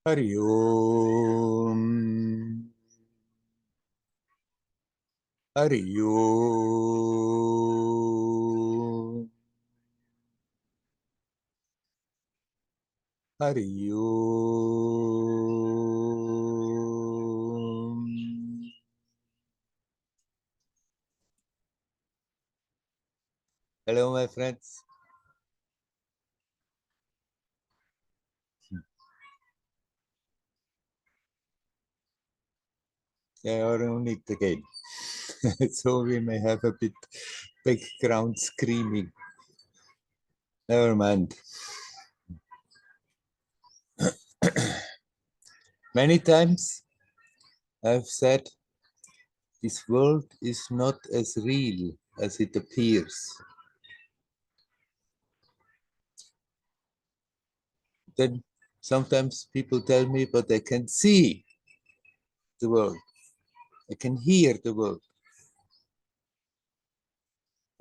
Hari Om. Hari Om. Hari Om. Hello, my friends. They are on it again. So we may have a bit background screaming. Never mind. Many times I've said this world is not as real as it appears. Then sometimes people tell me, but I can see the world. I can hear the world.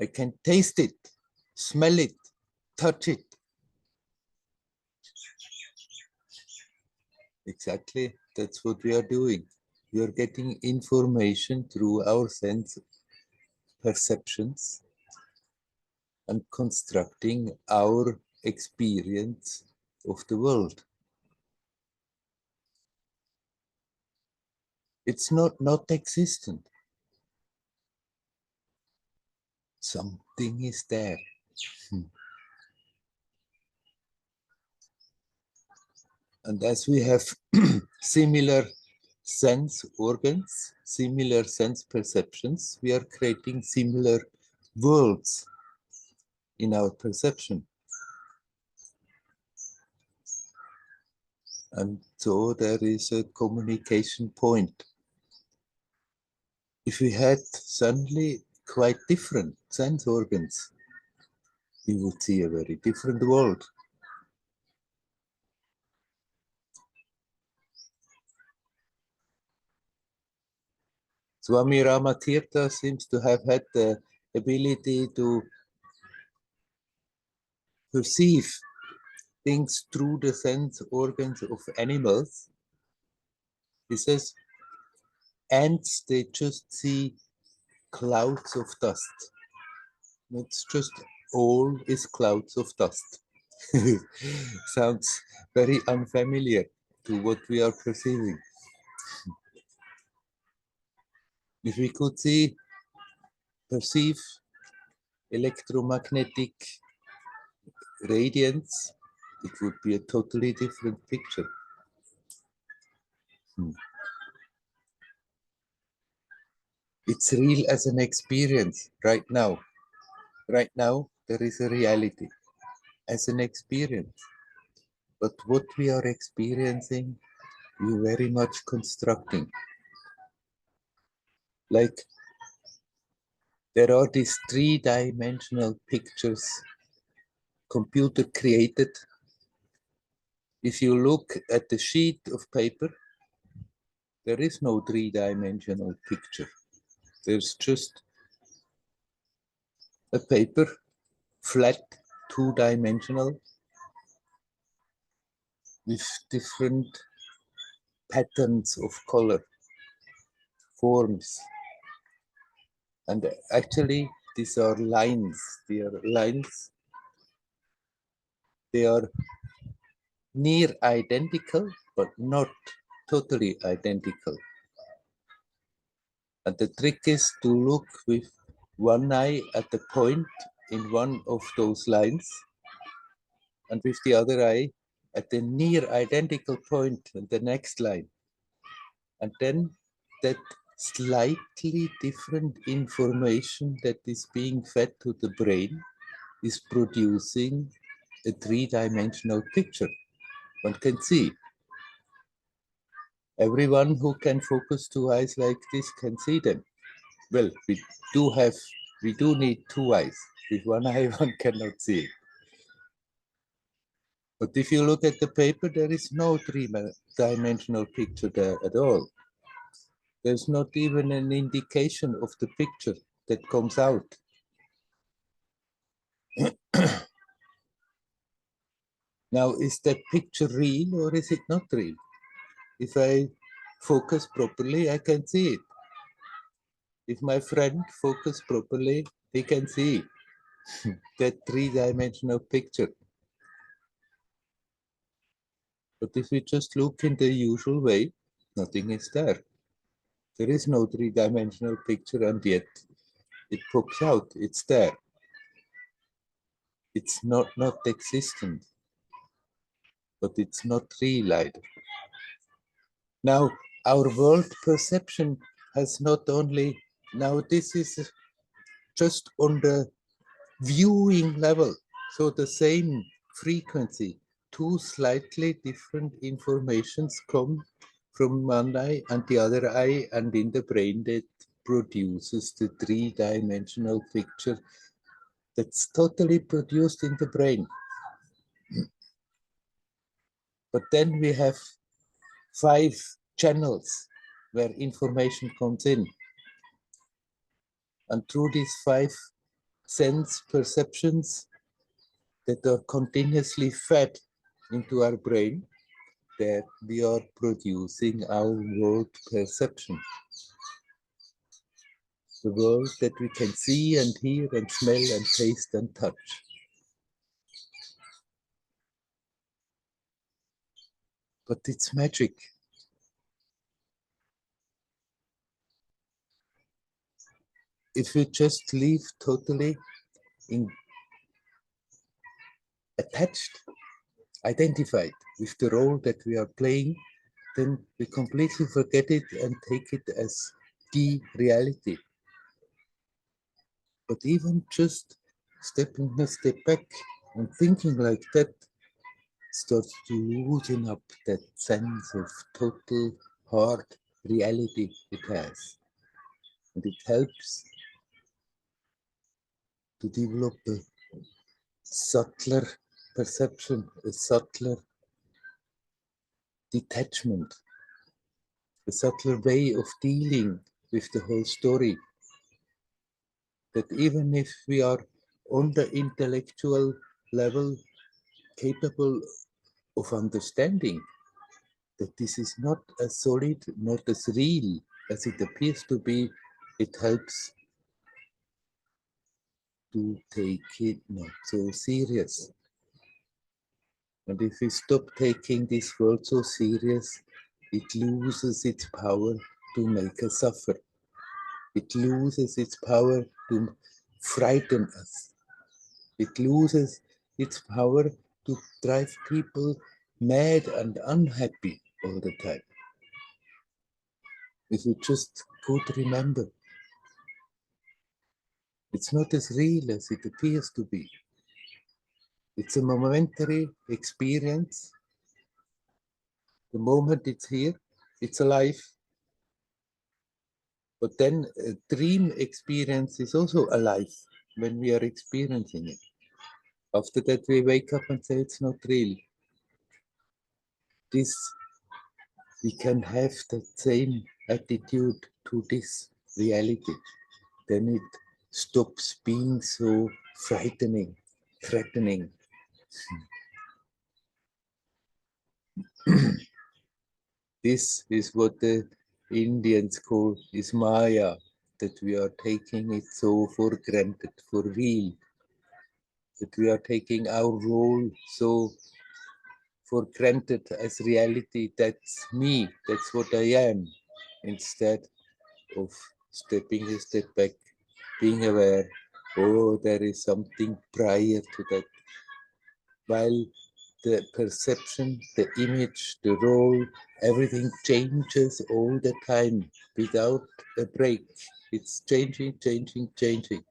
I can taste it, smell it, touch it. Exactly, that's what we are doing. We are getting information through our sense perceptions and constructing our experience of the world. It's not existent. Something is there. And as we have similar sense organs, similar sense perceptions, we are creating similar worlds in our perception. And so there is a communication point. If we had suddenly quite different sense organs, we would see a very different world. Swami Ramatirtha seems to have had the ability to perceive things through the sense organs of animals. He says, ants, they just see clouds of dust. It's just all is clouds of dust. Sounds very unfamiliar to what we are perceiving. If we could perceive electromagnetic radiance, it would be a totally different picture. It's real as an experience right now. Right now, there is a reality as an experience. But what we are experiencing, we're very much constructing. Like, there are these three-dimensional pictures, computer created. If you look at the sheet of paper, there is no three-dimensional picture. There's just a paper, flat, two-dimensional, with different patterns of color, forms. And actually, these are lines. They are lines. They are near identical, but not totally identical. And the trick is to look with one eye at the point in one of those lines, and with the other eye at the near identical point in the next line. And then that slightly different information that is being fed to the brain is producing a three-dimensional picture. One can see. Everyone who can focus two eyes like this can see them. Well, we do need two eyes. With one eye, one cannot see it. But if you look at the paper, there is no three-dimensional picture there at all. There's not even an indication of the picture that comes out. Now, is that picture real or is it not real? If I focus properly, I can see it. If my friend focus properly, he can see that three-dimensional picture. But if we just look in the usual way, nothing is there. There is no three-dimensional picture, and yet it pops out. It's there. It's not existent, but it's not real either. Now, our world perception has not only, now this is just on the viewing level, so the same frequency, two slightly different informations come from one eye and the other eye, and in the brain that produces the three-dimensional picture that's totally produced in the brain. But then we have 5 channels where information comes in. And through these 5 sense perceptions that are continuously fed into our brain, that we are producing our world perception. The world that we can see and hear and smell and taste and touch. But it's magic. If we just live totally attached, identified with the role that we are playing, then we completely forget it and take it as the reality. But even just stepping a step back and thinking like that starts to loosen up that sense of total hard reality it has. And it helps to develop a subtler perception, a subtler detachment, a subtler way of dealing with the whole story. That even if we are on the intellectual level capable of understanding that this is not as solid, not as real as it appears to be, it helps to take it not so serious. And if we stop taking this world so serious, it loses its power to make us suffer. It loses its power to frighten us. It loses its power to drive people mad and unhappy all the time. If we just could remember, it's not as real as it appears to be. It's a momentary experience. The moment it's here, it's alive. But then a dream experience is also alive when we are experiencing it. After that, we wake up and say it's not real. This, we can have the same attitude to this reality. Then it stops being so frightening, threatening. This is what the Indians call is Maya, that we are taking it so for granted, for real, that we are taking our role so for granted as reality. That's me, that's what I am, instead of stepping a step back, being aware, oh, there is something prior to that. While the perception, the image, the role, everything changes all the time without a break. It's changing, changing, changing.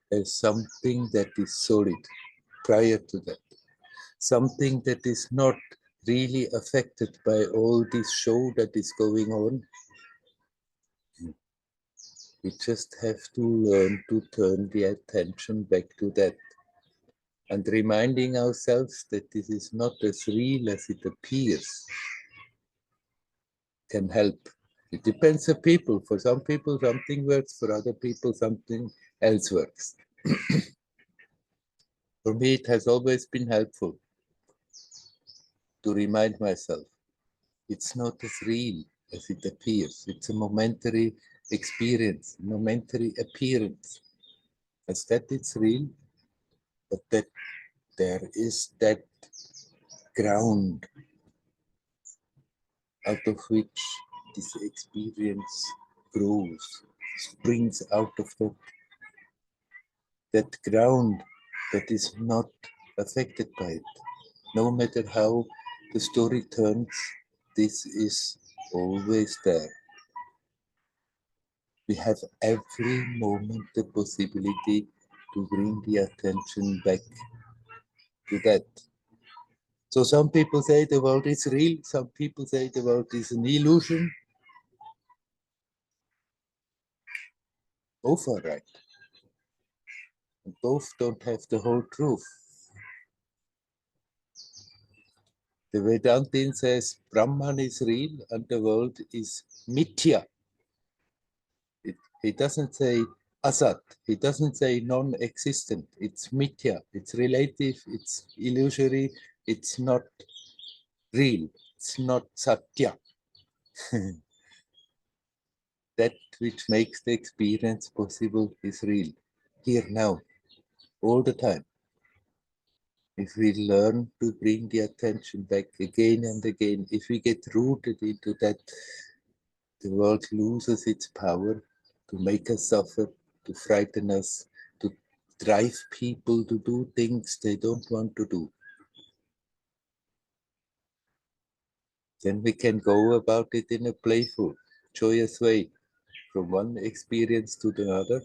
There's something that is solid prior to that. Something that is not really affected by all this show that is going on. We just have to learn to turn the attention back to that. And reminding ourselves that this is not as real as it appears can help. It depends on people. For some people, something works. For other people, something else works. For me, it has always been helpful to remind myself It's not as real as it appears. It's a momentary experience, momentary appearance. As that it's real, but that there is that ground out of which this experience grows, springs out of that ground that is not affected by it. No matter how the story turns, this is always there. We have every moment the possibility to bring the attention back to that. So some people say the world is real, some people say the world is an illusion. Both are right. And both don't have the whole truth. The Vedantin says Brahman is real and the world is mithya. He doesn't say asat, he doesn't say non-existent. It's mithya, it's relative, it's illusory, it's not real, it's not satya. That which makes the experience possible is real, here now, all the time. If we learn to bring the attention back again and again, if we get rooted into that, the world loses its power to make us suffer, to frighten us, to drive people to do things they don't want to do. Then we can go about it in a playful, joyous way, from one experience to the other,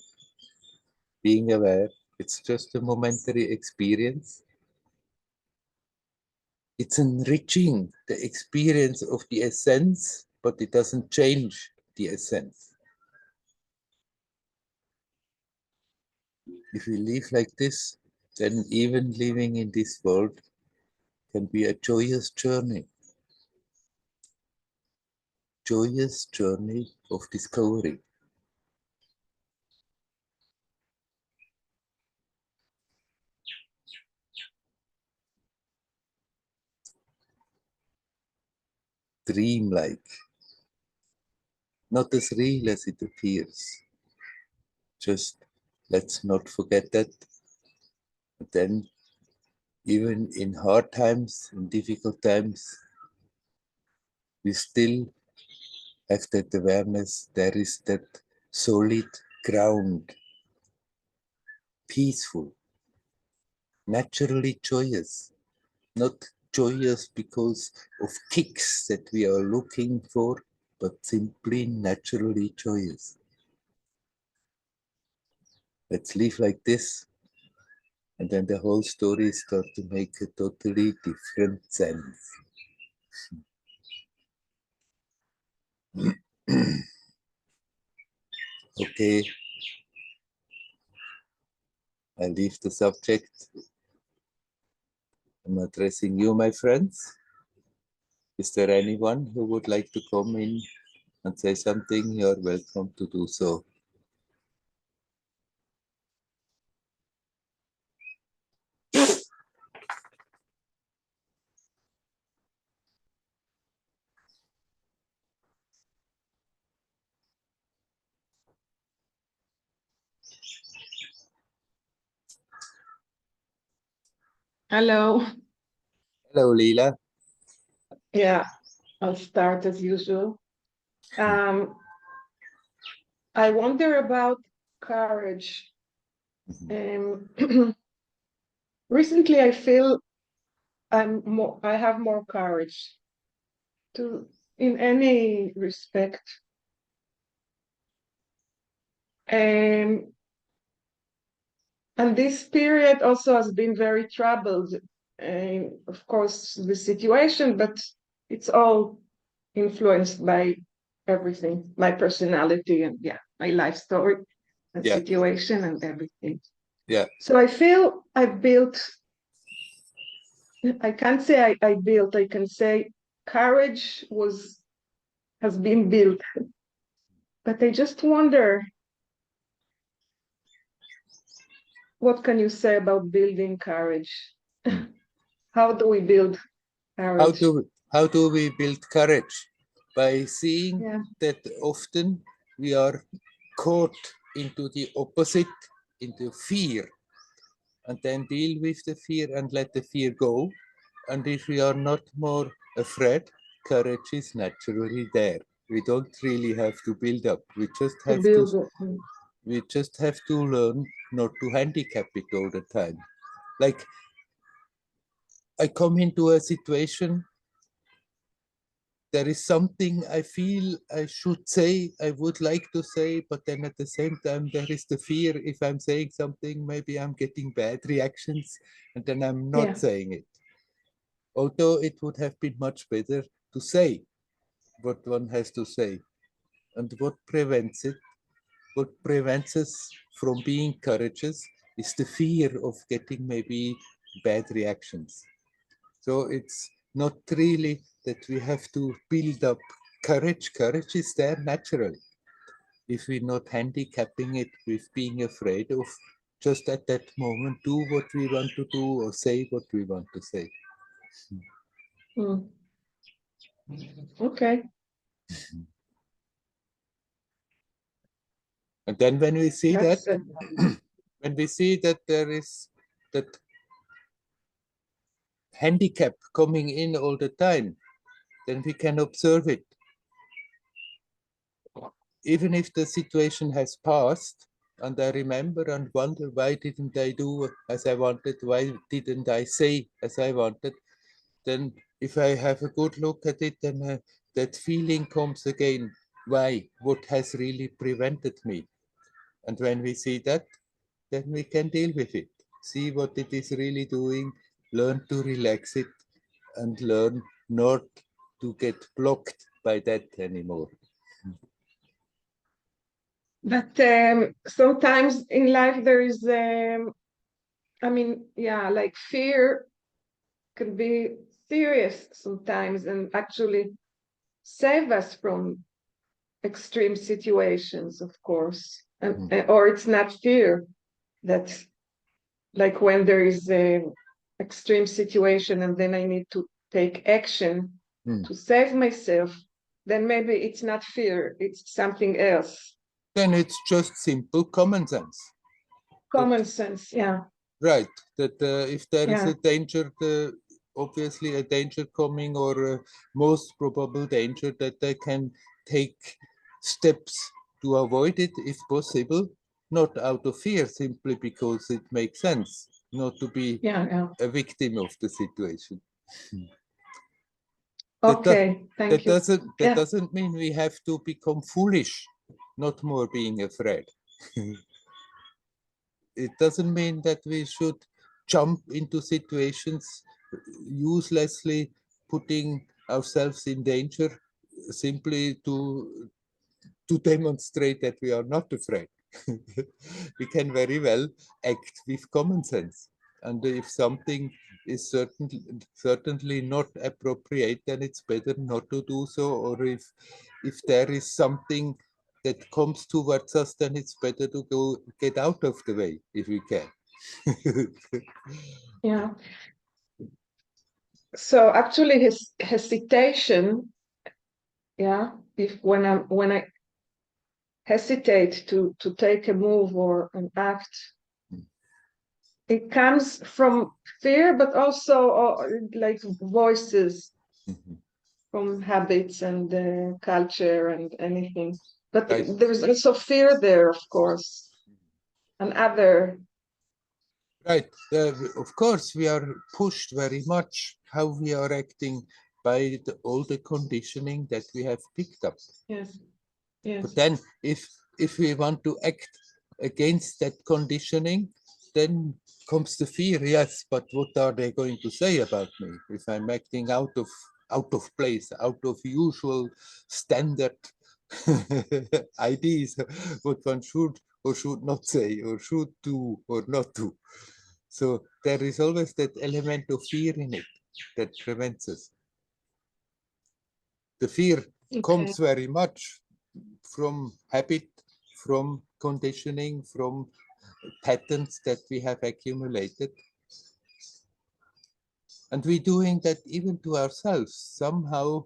being aware it's just a momentary experience. It's enriching the experience of the essence, but it doesn't change the essence. If we live like this, then even living in this world can be a joyous journey of discovery. Dreamlike, not as real as it appears. Just let's not forget that. But then, even in hard times, in difficult times, we still have that awareness. There is that solid ground, peaceful, naturally joyous, not joyous because of kicks that we are looking for, but simply naturally joyous. Let's live like this, and then the whole story starts to make a totally different sense. Okay, I leave the subject. I'm addressing you, my friends. Is there anyone who would like to come in and say something? You're welcome to do so. Hello. Hello, Leela. Yeah, I'll start as usual. I wonder about courage. Recently, I feel I have more courage to, in any respect. Um, and this period also has been very troubled. Of course, the situation, but it's all influenced by everything, my personality and my life story and Yeah, situation and everything. yeah. So I feel I can't say I built, I can say courage has been built. But I just wonder, what can you say about building courage? Hmm. How do we build How courage? do we, How do we build courage? By seeing Yeah. that often we are caught into the opposite, into fear, and then deal with the fear and let the fear go. And if we are not more afraid, courage is naturally there. We don't really have to build up. To build it. We just have to learn not to handicap it all the time. Like I come into a situation, there is something I feel I should say, I would like to say, but then at the same time, there is the fear if I'm saying something, maybe I'm getting bad reactions, and then I'm not Yeah. saying it. Although it would have been much better to say what one has to say. And what prevents it, what prevents us from being courageous is the fear of getting maybe bad reactions. So it's not really that we have to build up courage. Courage is there naturally. If we're not handicapping it with being afraid of just at that moment do what we want to do or say what we want to say. Mm. Okay. And then when we see that, That's when we see that there is that handicap coming in all the time, then we can observe it. Even if the situation has passed, and I remember and wonder why didn't I do as I wanted, why didn't I say as I wanted, then if I have a good look at it, then that feeling comes again. Why? What has really prevented me? And when we see that, then we can deal with it. See what it is really doing, learn to relax it, and learn not to get blocked by that anymore. but sometimes in life there is I mean, yeah, like fear can be serious sometimes and actually save us from extreme situations, of course. And or it's not fear that, like, when there is a extreme situation and then I need to take action Mm. to save myself, then maybe it's not fear, it's something else. Then it's just simple common sense. That, Common sense, yeah. right, that if there is Yeah. a danger, obviously a danger coming or a most probable danger, that they can take steps to avoid it if possible, not out of fear, simply because it makes sense not to be Yeah, yeah. a victim of the situation. That, Okay, thank you. that Yeah. doesn't mean we have to become foolish, not more being afraid. It doesn't mean that we should jump into situations uselessly, putting ourselves in danger simply to demonstrate that we are not afraid. We can very well act with common sense. And if something is certainly not appropriate, then it's better not to do so. Or if there is something that comes towards us, then it's better to go get out of the way if we can. Yeah. So actually his hesitation, yeah, if when I hesitate to take a move or an act, it comes from fear, but also like voices from habits and culture and anything. But Right. there's also fear there, of course, and other. Right. Of course, we are pushed very much how we are acting by all the conditioning that we have picked up. Yes, But yes. then, if we want to act against that conditioning, then comes the fear. Yes, but what are they going to say about me if I'm acting out of place, out of usual standard ideas? What one should or should not say, or should do or not do. So there is always that element of fear in it that prevents us. The fear Okay. comes very much from habit, from conditioning, from patterns that we have accumulated. And we're doing that even to ourselves. Somehow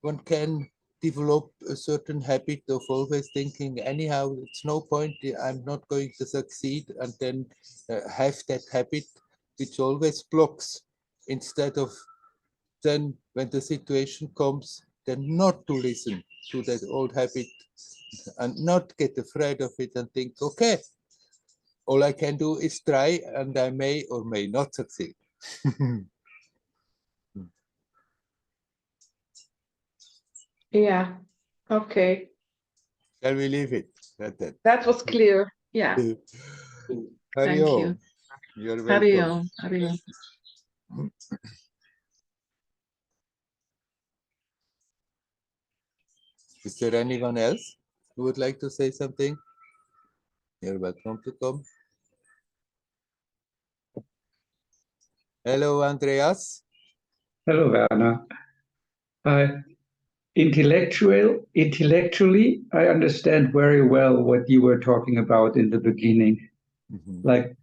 one can develop a certain habit of always thinking, anyhow, it's no point, I'm not going to succeed, and then have that habit which always blocks, instead of then when the situation comes, then not to listen to that old habit and not get afraid of it and think, okay, all I can do is try and I may or may not succeed. Yeah. Okay. Shall we leave it at that? That was clear. Yeah. Hari Thank you. Om. You're Hari welcome. Om. Hari Om. Is there anyone else who would like to say something? You're welcome to come. Hello, Andreas. Hello, Werner. Intellectually, I understand very well what you were talking about in the beginning. Like,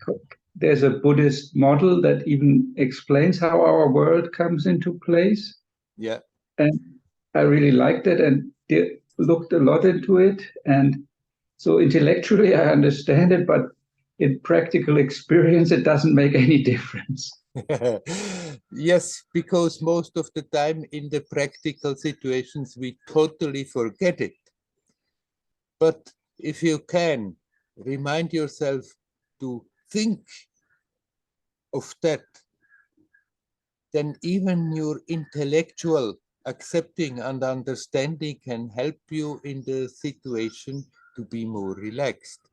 there's a Buddhist model that even explains how our world comes into place. Yeah. And I really liked it and looked a lot into it. And so intellectually, I understand it, but in practical experience, it doesn't make any difference. Yes, because most of the time in the practical situations, we totally forget it. But if you can remind yourself to think of that, then even your intellectual accepting and understanding can help you in the situation to be more relaxed.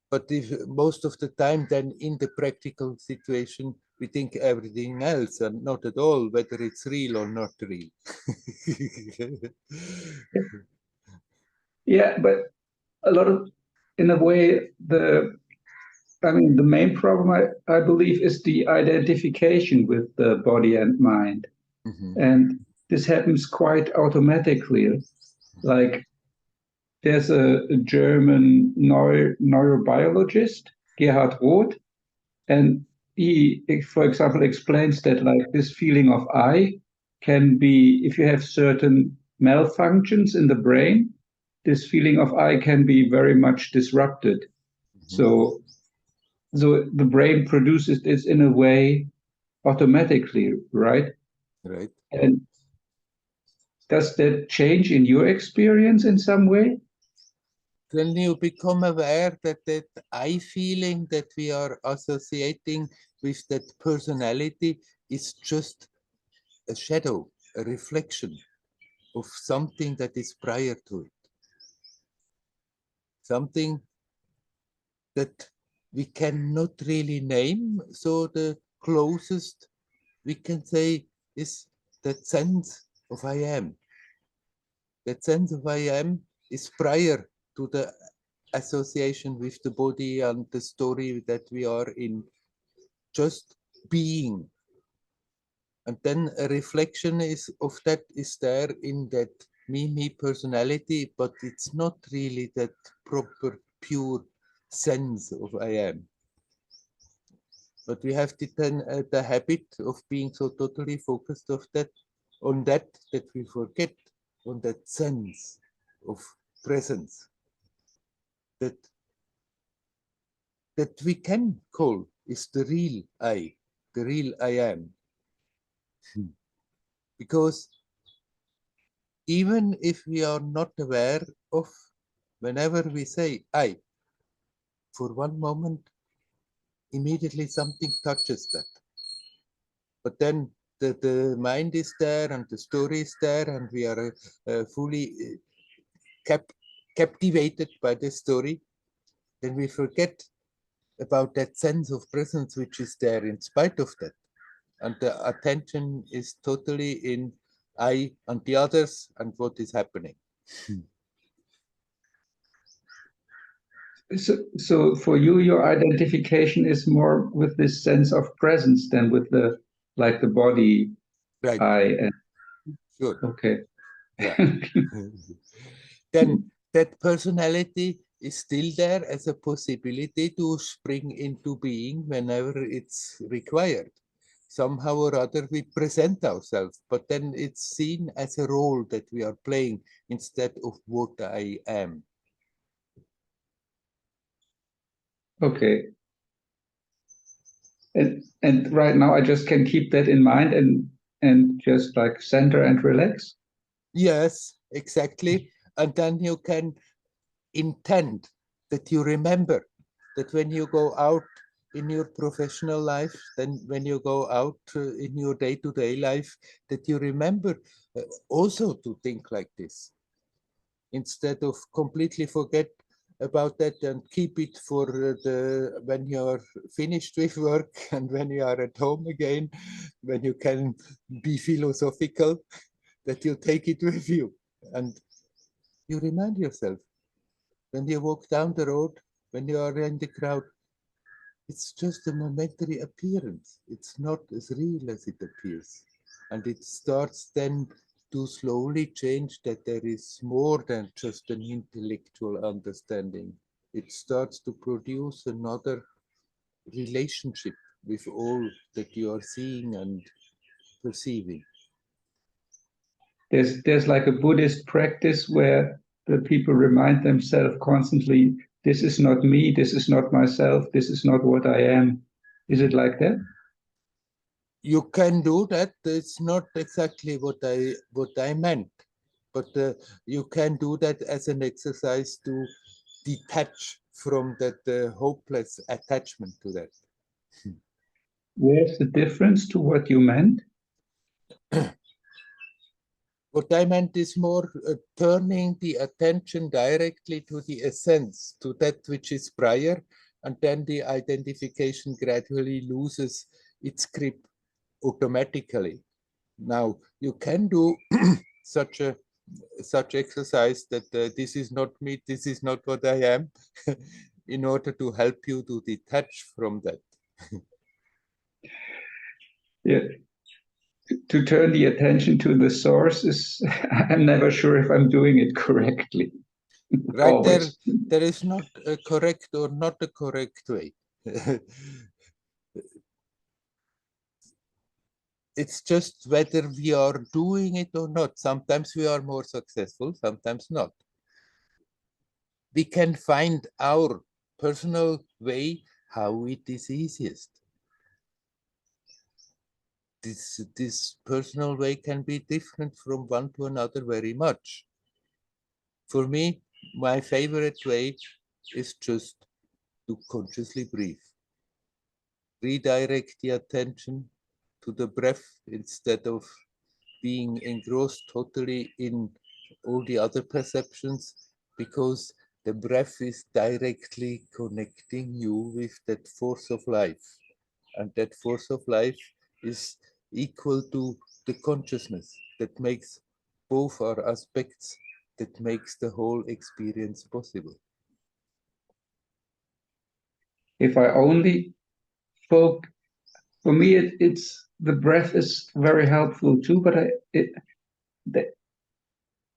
But if most of the time, then in the practical situation, we think everything else and not at all whether it's real or not real. Yeah, but a lot of, in a way, the main problem, I believe, is the identification with the body and mind. And this happens quite automatically. Like, there's a German neurobiologist, Gerhard Roth, and he, for example, explains that like this feeling of I can be, if you have certain malfunctions in the brain, this feeling of I can be very much disrupted. So the brain produces this in a way automatically, right? Right. And does that change in your experience in some way? When you become aware that that I feeling that we are associating with that personality is just a shadow, a reflection of something that is prior to it. Something that we cannot really name. So the closest we can say is that sense of I am. That sense of I am is prior to the association with the body and the story that we are in, just being. And then a reflection of that is there in that me personality, but it's not really that proper, pure sense of I am. But we have the habit of being so totally focused on that we forget on that sense of presence that we can call is the real I, the real I am. Because even if we are not aware of, whenever we say I, for one moment, immediately something touches that. But then the mind is there and the story is there, and we are fully captivated by the story. Then we forget about that sense of presence which is there in spite of that. And the attention is totally in I and the others and what is happening. So for you, your identification is more with this sense of presence than with the body. Right. I. Sure. Okay. Yeah. Then that personality is still there as a possibility to spring into being whenever it's required. Somehow or other we present ourselves, but then it's seen as a role that we are playing instead of what I am. Okay. And right now I just can keep that in mind and just like center and relax. Yes, exactly. And then you can intend that you remember that when you go out in your professional life, then when you go out in your day-to-day life, that you remember also to think like this, instead of completely forget about that and keep it for the when you're finished with work and when you are at home again, when you can be philosophical, that you take it with you and you remind yourself when you walk down the road, when you are in the crowd, it's just a momentary appearance. It's not as real as it appears. And it starts then to slowly change that there is more than just an intellectual understanding. It starts to produce another relationship with all that you are seeing and perceiving. There's like a Buddhist practice where the people remind themselves constantly, this is not me, this is not myself, this is not what I am. Is it like that? You can do that. It's not exactly what I meant, but you can do that as an exercise to detach from that hopeless attachment to that. Where's the difference to what you meant? What I meant is more turning the attention directly to the essence, to that which is prior, and then the identification gradually loses its grip automatically. Now, you can do such exercise that this is not me, this is not what I am, in order to help you to detach from that. Yeah. To turn the attention to the source is, I'm never sure if I'm doing it correctly. Right there, Always. there is not a correct or not a correct way. It's just whether we are doing it or not. Sometimes we are more successful, sometimes not. We can find our personal way how it is easiest. This personal way can be different from one to another very much. For me, my favorite way is just to consciously breathe. Redirect the attention to the breath instead of being engrossed totally in all the other perceptions, because the breath is directly connecting you with that force of life. And that force of life is equal to the consciousness that makes both our aspects, that makes the whole experience possible. If I only focus, for me, it's the breath is very helpful too, but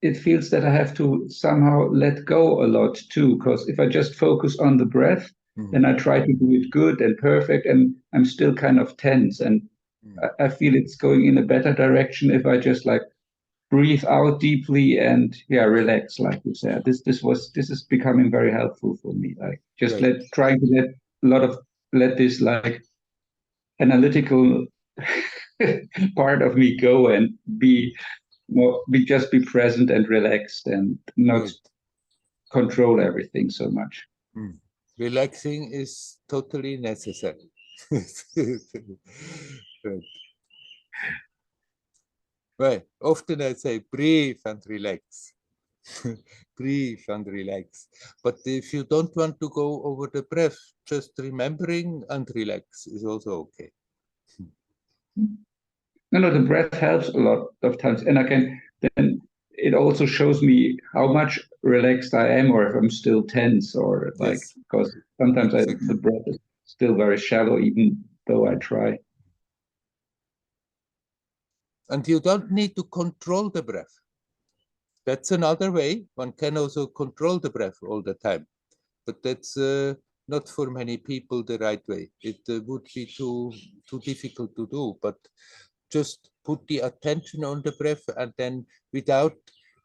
it feels that I have to somehow let go a lot too, because if I just focus on the breath, then I try to do it good and perfect, and I'm still kind of tense. And I feel it's going in a better direction if I just like breathe out deeply and relax, like you said. This is becoming very helpful for me. Like just Right. trying to let this like analytical part of me go and be present and relaxed and not Right. control everything so much. Relaxing is totally necessary. Right. Right. Often I say breathe and relax. Breathe and relax. But if you don't want to go over the breath, just remembering and relax is also okay. No, the breath helps a lot of times, and then it also shows me how much relaxed I am, or if I'm still tense, or like Yes, because sometimes exactly. the breath is still very shallow, even though I try. And you don't need to control the breath. That's another way. One can also control the breath all the time. but that's not for many people the right way. It would be too difficult to do, but just put the attention on the breath, and then without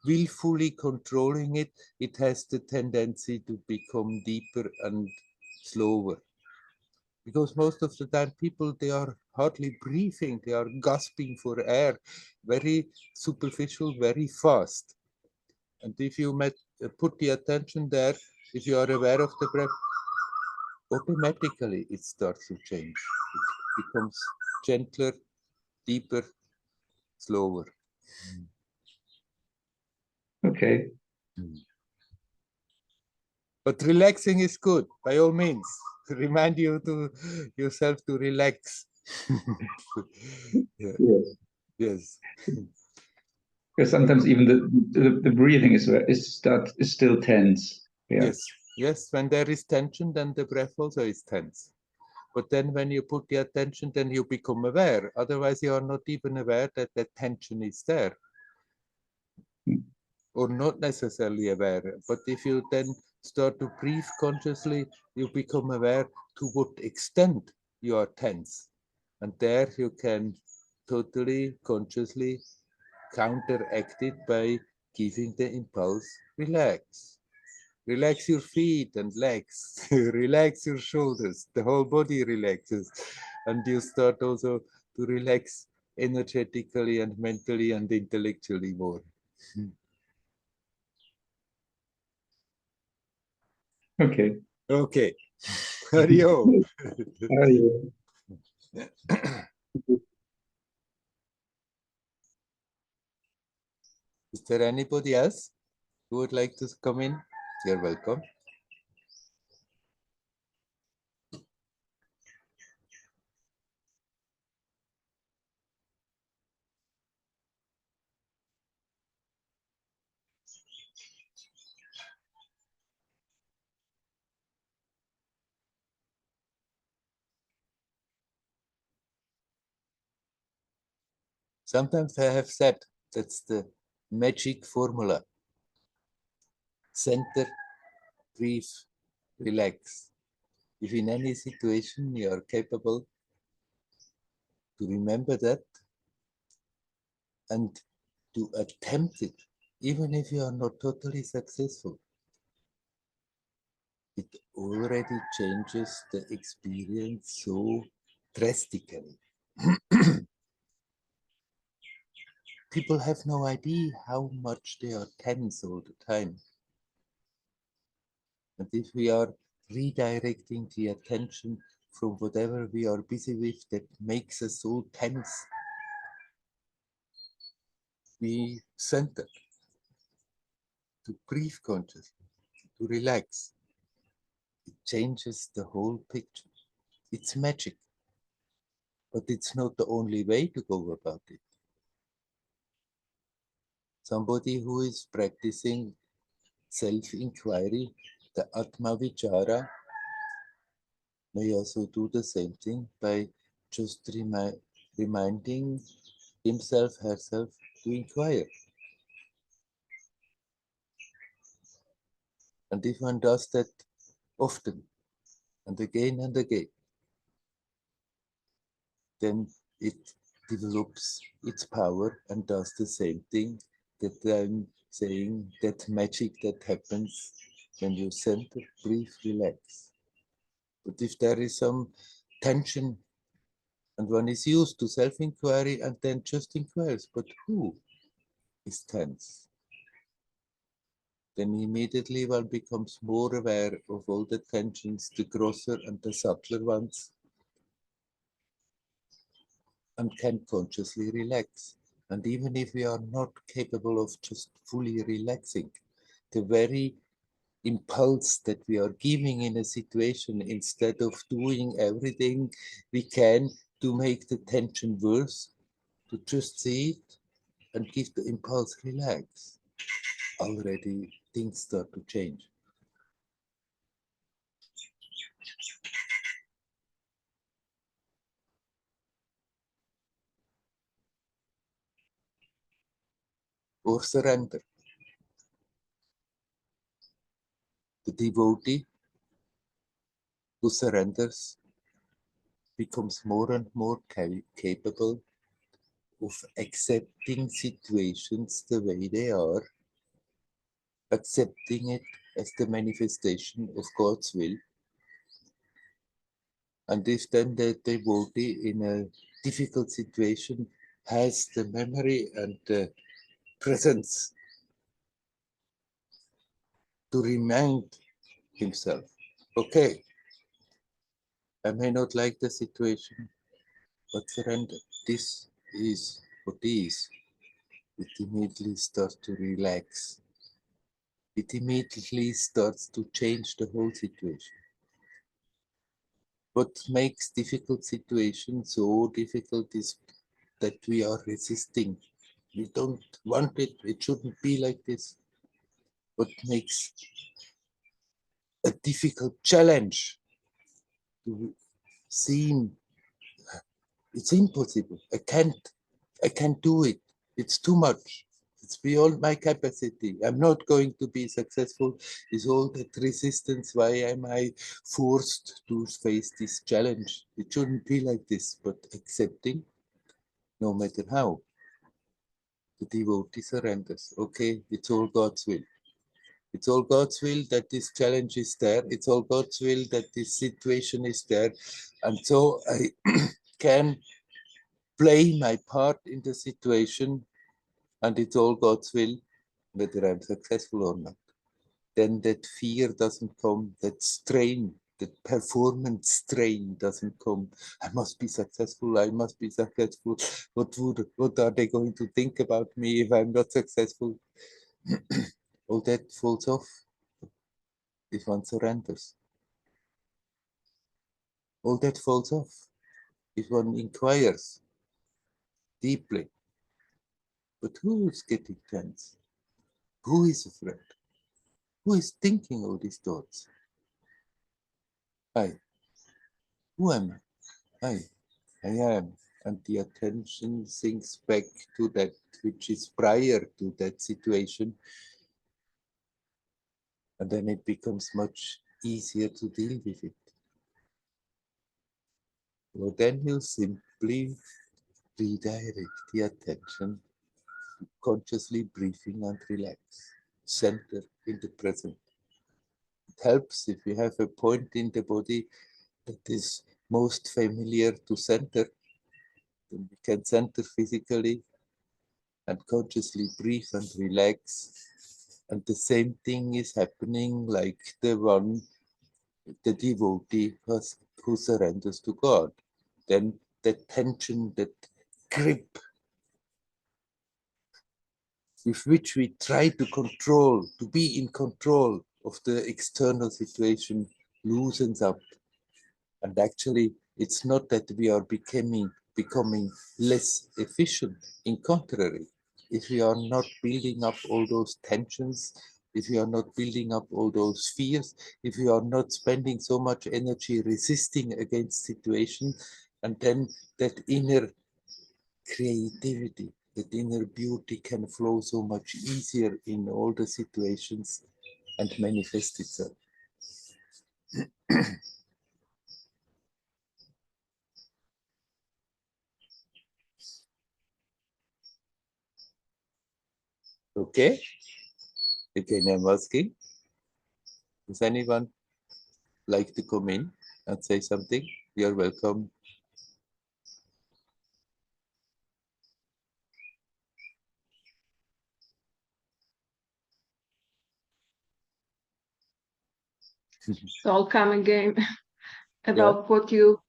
willfully controlling it, it has the tendency to become deeper and slower. Because most of the time people, they are hardly breathing, they are gasping for air, very superficial, very fast. And if you put the attention there, if you are aware of the breath, automatically it starts to change. It becomes gentler, deeper, slower. Okay. But relaxing is good, by all means. Remind yourself to relax. Yeah. Yes. Yes. Because sometimes even the breathing is still tense. Yeah. Yes. Yes. When there is tension, then the breath also is tense. But then when you put the attention, then you become aware. Otherwise, you are not even aware that the tension is there. Or not necessarily aware. But if you then start to breathe consciously, you become aware to what extent you are tense. And there you can totally consciously counteract it by giving the impulse, relax. Relax your feet and legs, relax your shoulders, the whole body relaxes. And you start also to relax energetically and mentally and intellectually more. Okay. Okay. Hario. Is there anybody else who would like to come in? You're welcome. Sometimes I have said that's the magic formula. Center, breathe, relax. If in any situation you are capable to remember that and to attempt it, even if you are not totally successful, it already changes the experience so drastically. People have no idea how much they are tense all the time. And if we are redirecting the attention from whatever we are busy with that makes us so tense, we center to breathe consciously, to relax. It changes the whole picture. It's magic, but it's not the only way to go about it. Somebody who is practicing self-inquiry, the Atma Vichara, may also do the same thing by just reminding himself, herself to inquire. And if one does that often and again, then it develops its power and does the same thing that I'm saying, that magic that happens when you center, breathe, relax. But if there is some tension and one is used to self-inquiry and then just inquires, but who is tense? Then immediately one becomes more aware of all the tensions, the grosser and the subtler ones, and can consciously relax. And even if we are not capable of just fully relaxing, the very impulse that we are giving in a situation, instead of doing everything we can to make the tension worse, to just see it and give the impulse relax, already things start to change. Or surrender. The devotee who surrenders becomes more and more capable of accepting situations the way they are, accepting it as the manifestation of God's will. And if then the devotee in a difficult situation has the memory and the presence to remind himself, okay, I may not like the situation, but surrender. This is what is. It immediately starts to relax. It immediately starts to change the whole situation. What makes difficult situations so difficult is that we are resisting. We don't want it. It shouldn't be like this. What makes a difficult challenge to seem, it's impossible. I can't do it. It's too much. It's beyond my capacity. I'm not going to be successful. Is all that resistance? Why am I forced to face this challenge? It shouldn't be like this, but accepting, no matter how, the devotee surrenders. Okay, it's all God's will. It's all God's will that this challenge is there. It's all God's will that this situation is there. And so I can play my part in the situation, and it's all God's will whether I'm successful or not. Then that fear doesn't come, that strain, that performance strain doesn't come. I must be successful, I must be successful. What are they going to think about me if I'm not successful? All that falls off if one surrenders. All that falls off if one inquires deeply. But who is getting tense? Who is afraid? Who is thinking all these thoughts? I. Who am I? I am. And the attention sinks back to that which is prior to that situation. And then it becomes much easier to deal with it. Well, then you simply redirect the attention, consciously breathing and relax. Center in the present. It helps if you have a point in the body that is most familiar to center, then we can center physically and consciously breathe and relax. And the same thing is happening like the devotee who surrenders to God. Then that tension, that grip with which we try to control, to be in control of the external situation, loosens up. And actually, it's not that we are becoming less efficient. In contrary, if we are not building up all those tensions, if we are not building up all those fears, if we are not spending so much energy resisting against situation, and then that inner creativity, that inner beauty can flow so much easier in all the situations and manifest itself. Okay? Again, I'm asking, does anyone like to come in and say something? You're welcome. So I'll come again about what you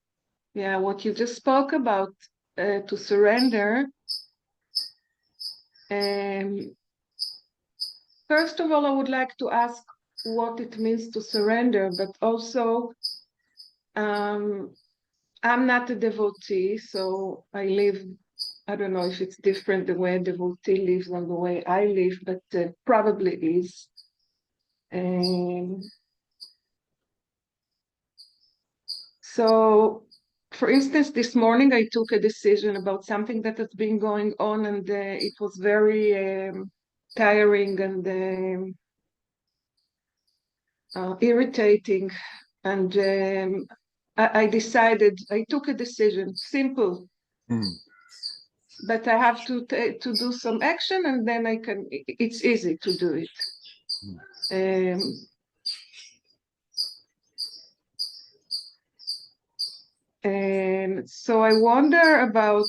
just spoke about, to surrender. First of all, I would like to ask what it means to surrender, but also I'm not a devotee, so I live, I don't know if it's different the way a devotee lives and the way I live, but probably is. So, for instance, this morning I took a decision about something that has been going on, and it was very tiring and irritating. And I decided, I took a decision, simple, but I have to do some action, and then I can, it's easy to do it. And so I wonder about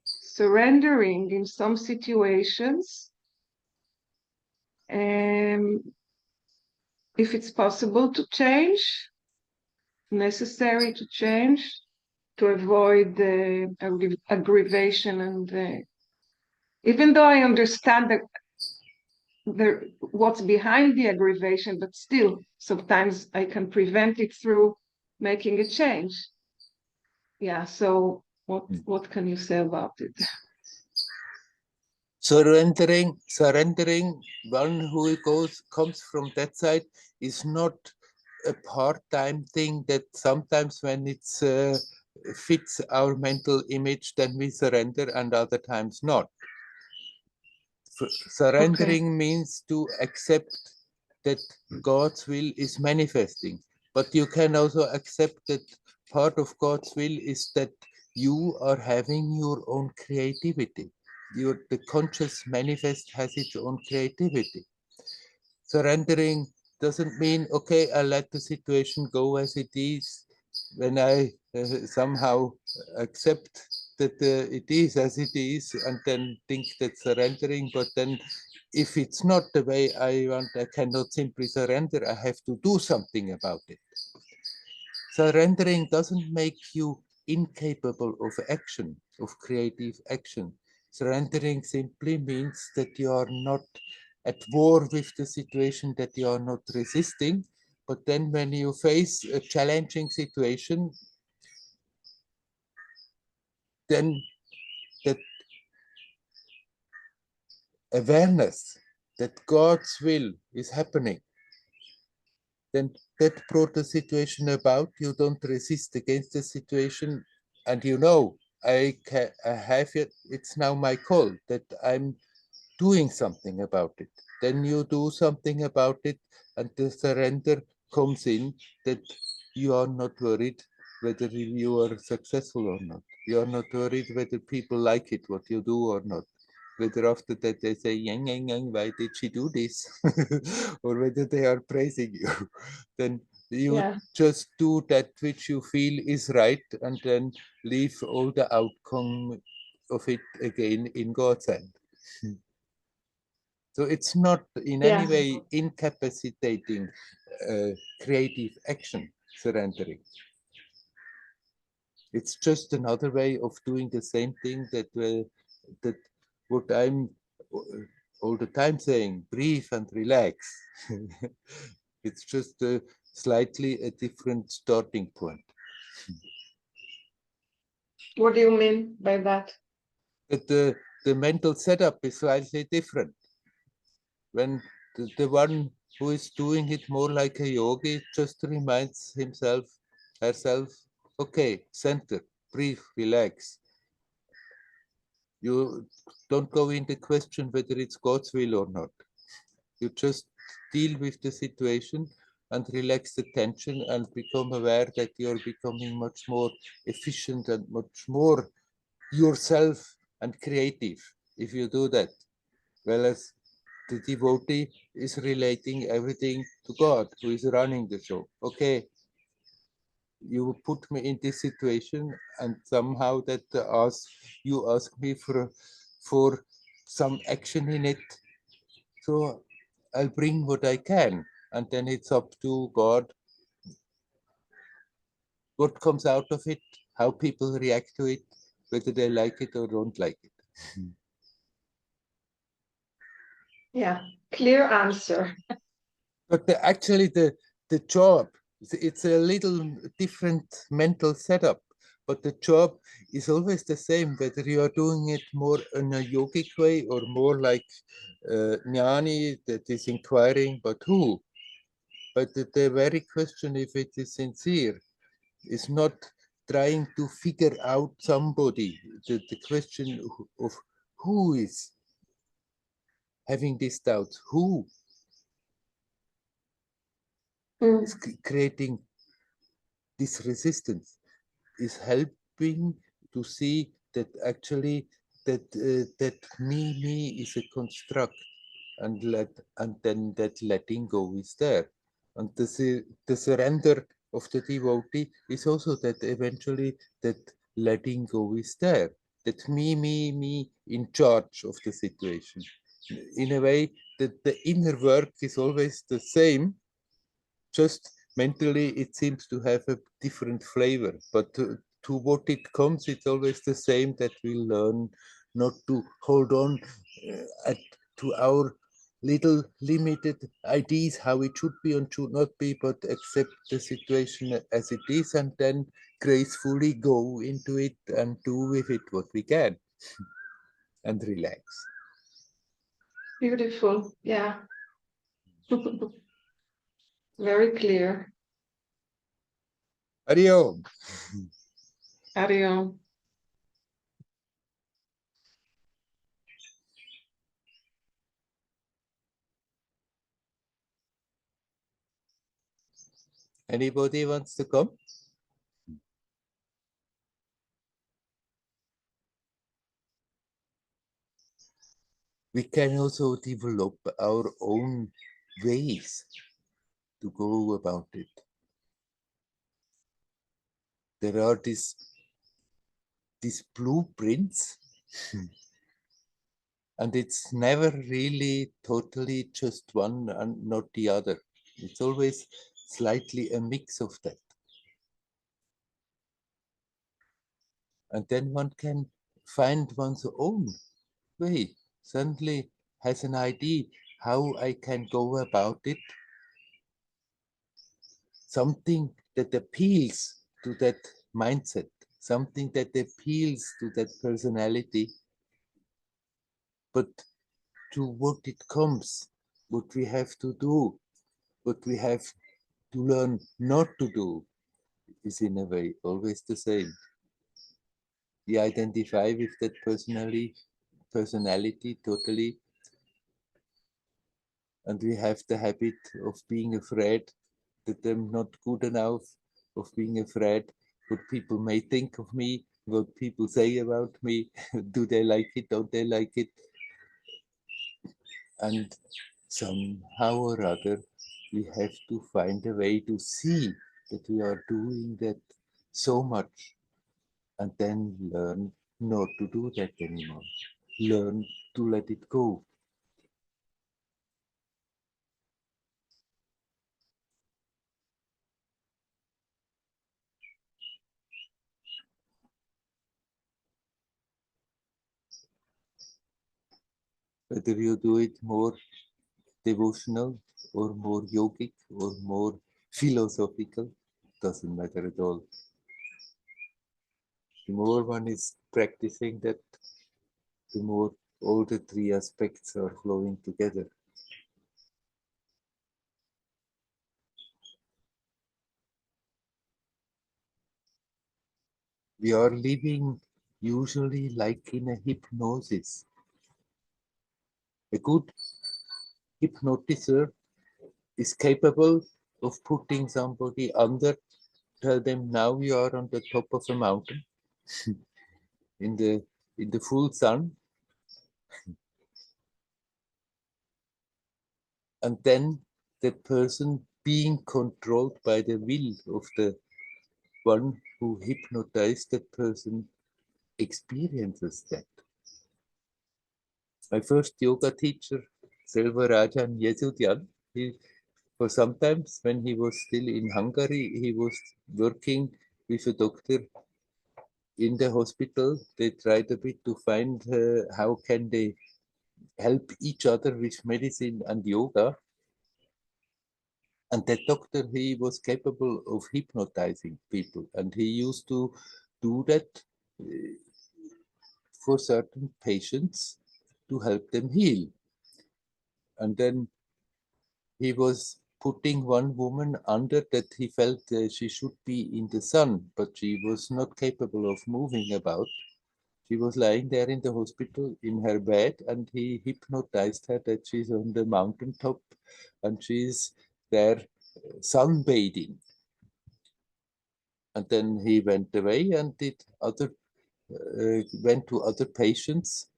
surrendering in some situations, if it's possible to change, necessary to change, to avoid the aggravation. And even though I understand what's behind the aggravation, but still, sometimes I can prevent it through making a change. Yeah, so what can you say about it? Surrendering, one who comes from that side is not a part-time thing that sometimes when it's fits our mental image, then we surrender, and other times not. Surrendering means to accept that God's will is manifesting, but you can also accept that part of God's will is that you are having your own creativity. The conscious manifest has its own creativity. Surrendering doesn't mean, okay, I let the situation go as it is. When I somehow accept that it is as it is, and then think that surrendering, but then if it's not the way I want, I cannot simply surrender, I have to do something about it. Surrendering doesn't make you incapable of action, of creative action. Surrendering simply means that you are not at war with the situation, that you are not resisting, but then when you face a challenging situation, then that awareness that God's will is happening, then that brought the situation about. You don't resist against the situation, and you know, I have it. It's now my call that I'm doing something about it. Then you do something about it, and the surrender comes in that you are not worried whether you are successful or not. You are not worried whether people like it, what you do or not. Whether after that they say, yang, yang, yang, why did she do this? Or whether they are praising you. Then you just do that which you feel is right, and then leave all the outcome of it again in God's hand. So it's not in any way incapacitating creative action, surrendering. It's just another way of doing the same thing that what I'm all the time saying, breathe and relax. It's just slightly a different starting point. What do you mean by that? That the mental setup is slightly different. When the one who is doing it more like a yogi just reminds himself, herself, okay, center, breathe, relax. You don't go into question whether it's God's will or not. You just deal with the situation and relax the tension and become aware that you're becoming much more efficient and much more yourself and creative if you do that. Whereas the devotee is relating everything to God, who is running the show. Okay, you put me in this situation, and somehow that you ask me for some action in it. So I'll bring what I can, and then it's up to God what comes out of it, how people react to it, whether they like it or don't like it. Yeah, clear answer. But actually, the job, it's a little different mental setup, but the job is always the same, whether you are doing it more in a yogic way or more like jnani that is inquiring, but who? But the very question, if it is sincere, is not trying to figure out somebody. The question of who is having these doubts, who is creating this resistance is helping to see that actually that me is a construct, and then that letting go is there, and the surrender of the devotee is also that eventually that letting go is there, that me in charge of the situation, in a way that the inner work is always the same, just mentally it seems to have a different flavor, but to what it comes, it's always the same, that we learn not to hold on to our little limited ideas how it should be and should not be, but accept the situation as it is, and then gracefully go into it and do with it what we can and relax. Beautiful. Yeah. Very clear. Hari Om. Hari Om. Anybody wants to come? We can also develop our own ways to go about it. There are these blueprints, and it's never really totally just one and not the other. It's always slightly a mix of that. And then one can find one's own way, suddenly has an idea how I can go about it, something that appeals to that mindset, something that appeals to that personality, but to what it comes, what we have to do, what we have to learn not to do, is in a way always the same. We identify with that personality totally, and we have the habit of being afraid that I'm not good enough, of being afraid what people may think of me, what people say about me, do they like it, don't they like it? And somehow or other, we have to find a way to see that we are doing that so much, and then learn not to do that anymore. Learn to let it go. Whether you do it more devotional or more yogic or more philosophical, doesn't matter at all. The more one is practicing that, the more all the three aspects are flowing together. We are living usually like in a hypnosis. A good hypnotizer is capable of putting somebody under, tell them now you are on the top of a mountain in the full sun, and then the person being controlled by the will of the one who hypnotized that person experiences that. My first yoga teacher, Selvarajan Yesudyan, he, for sometimes when he was still in Hungary, he was working with a doctor in the hospital. They tried a bit to find how can they help each other with medicine and yoga. And that doctor, he was capable of hypnotizing people, and he used to do that for certain patients to help them heal. And then he was putting one woman under that he felt she should be in the sun, but she was not capable of moving about. She was lying there in the hospital in her bed, and he hypnotized her that she's on the mountaintop and she's there sunbathing. And then he went away and went to other patients.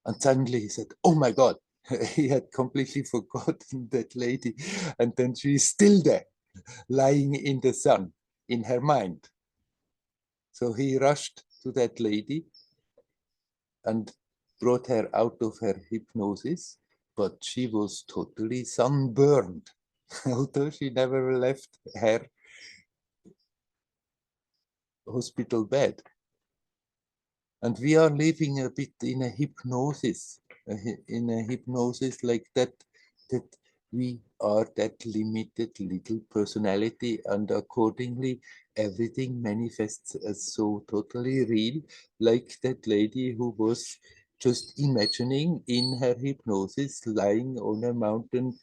And suddenly he said, oh my God, he had completely forgotten that lady. And then she's still there, lying in the sun, in her mind. So he rushed to that lady and brought her out of her hypnosis, but she was totally sunburned, although she never left her hospital bed. And we are living a bit in a hypnosis, like that, that we are that limited little personality, and accordingly everything manifests as so totally real, like that lady who was just imagining in her hypnosis lying on a mountain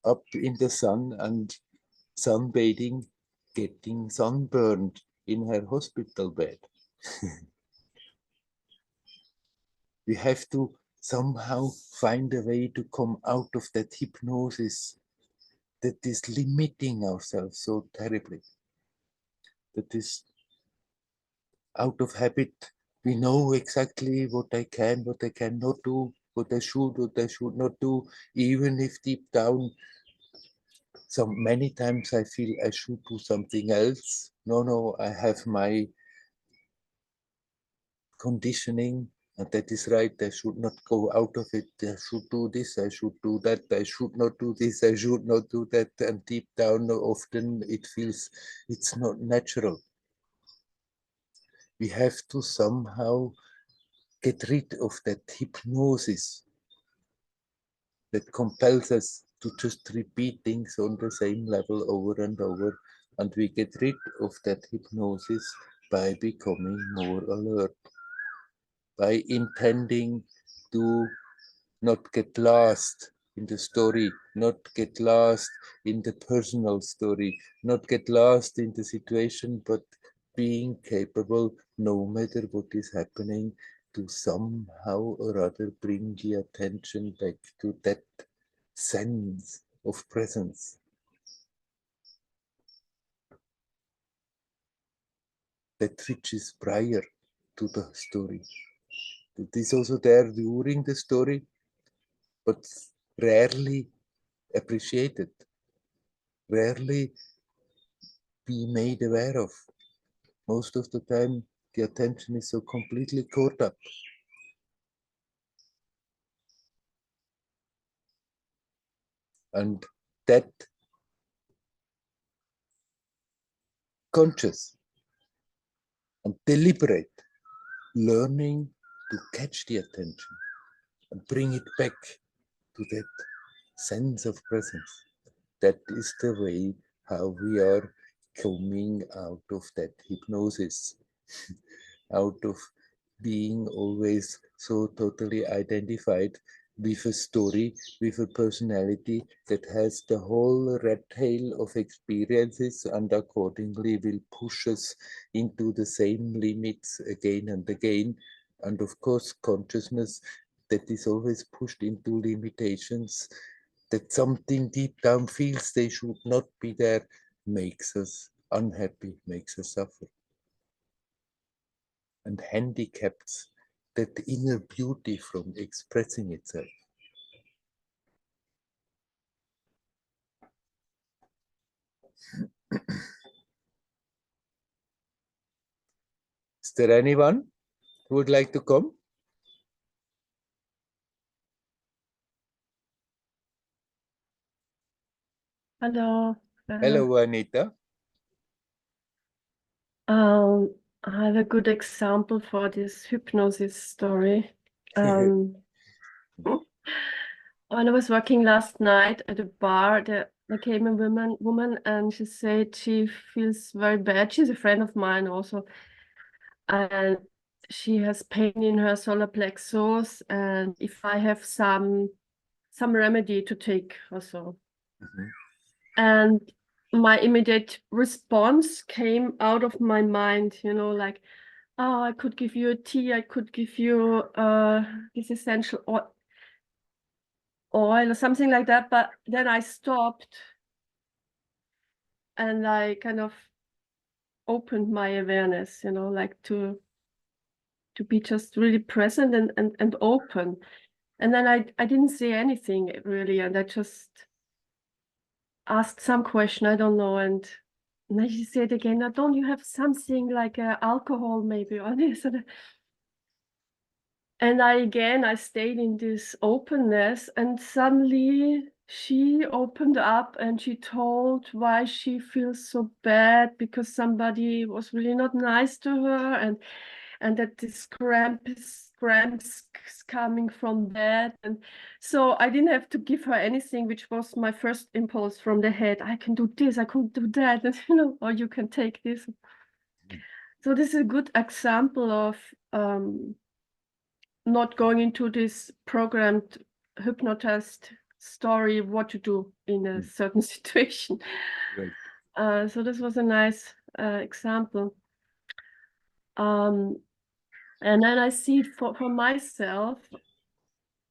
up in the sun and sunbathing, getting sunburned in her hospital bed. We have to somehow find a way to come out of that hypnosis that is limiting ourselves so terribly, that is out of habit. We know exactly what I can, what I cannot do, what I should not do, even if deep down, so many times I feel I should do something else. No, I have my conditioning, and that is right. I should not go out of it. I should do this, I should do that, I should not do this, I should not do that. And deep down, often it feels it's not natural. We have to somehow get rid of that hypnosis that compels us to just repeat things on the same level over and over. And we get rid of that hypnosis by becoming more alert, by intending to not get lost in the story, not get lost in the personal story, not get lost in the situation, but being capable, no matter what is happening, to somehow or other bring the attention back to that sense of presence that which is prior to the story. It is also there during the story, but rarely appreciated, rarely be made aware of. Most of the time, the attention is so completely caught up. And that conscious and deliberate learning to catch the attention and bring it back to that sense of presence, that is the way how we are coming out of that hypnosis, out of being always so totally identified with a story, with a personality that has the whole red tail of experiences and accordingly will push us into the same limits again and again. And of course, consciousness that is always pushed into limitations, that something deep down feels they should not be there, makes us unhappy, makes us suffer, and handicaps that inner beauty from expressing itself. Is there anyone who would like to come? Hello. Hello, Anita. I have a good example for this hypnosis story. When I was working last night at a bar, there came a woman, and she said she feels very bad. She's a friend of mine also, and she has pain in her solar plexus, and if I have some remedy to take also. And my immediate response came out of my mind, like, oh, I could give you a tea, I could give you this essential oil or something like that. But then I stopped and I kind of opened my awareness, you know, like to be just really present and open. And then I didn't say anything really, and I just asked some question, I don't know, and then she said again, now, don't you have something like alcohol maybe on this? And I stayed in this openness, and suddenly she opened up and she told why she feels so bad because somebody was really not nice to her, and that this cramps coming from that. And so I didn't have to give her anything, which was my first impulse from the head. I can do this, I could do that, and you know, or you can take this. So this is a good example of not going into this programmed hypnotist story what to do in a certain situation. Right. So this was a nice example. And then I see for myself,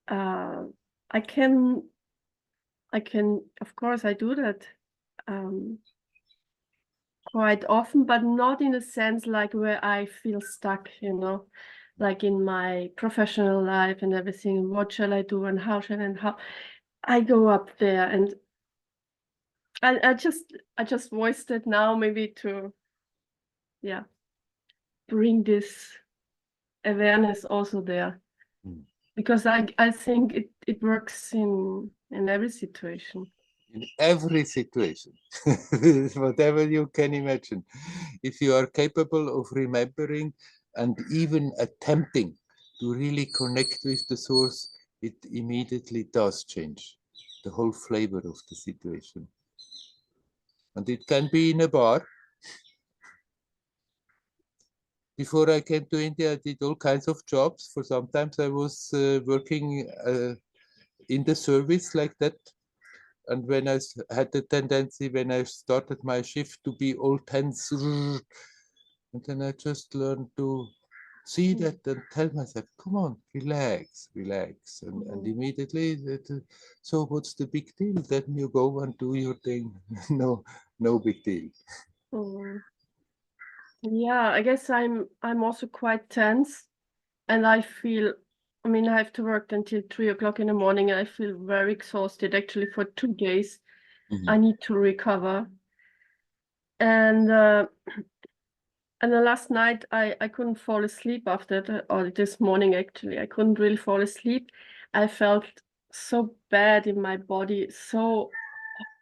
I can, of course, I do that quite often, but not in a sense like where I feel stuck, you know, like in my professional life and everything. What shall I do and how shall and how I go up there, and I just voiced it now maybe to, yeah, bring this awareness also there, because I think it works in every situation. In every situation, whatever you can imagine. If you are capable of remembering and even attempting to really connect with the source, it immediately does change the whole flavor of the situation. And it can be in a bar. Before I came to India, I did all kinds of jobs. For sometimes I was working in the service like that. And when I had the tendency, when I started my shift, to be all tense, and then I just learned to see that and tell myself, come on, relax, relax. And immediately, so what's the big deal? Then you go and do your thing. No big deal. Yeah, I guess I'm also quite tense, and I feel, I mean, I have to work until 3 o'clock in the morning, and I feel very exhausted actually for 2 days. I need to recover. And then last night I couldn't fall asleep after that, or this morning actually, I couldn't really fall asleep. I felt so bad in my body, so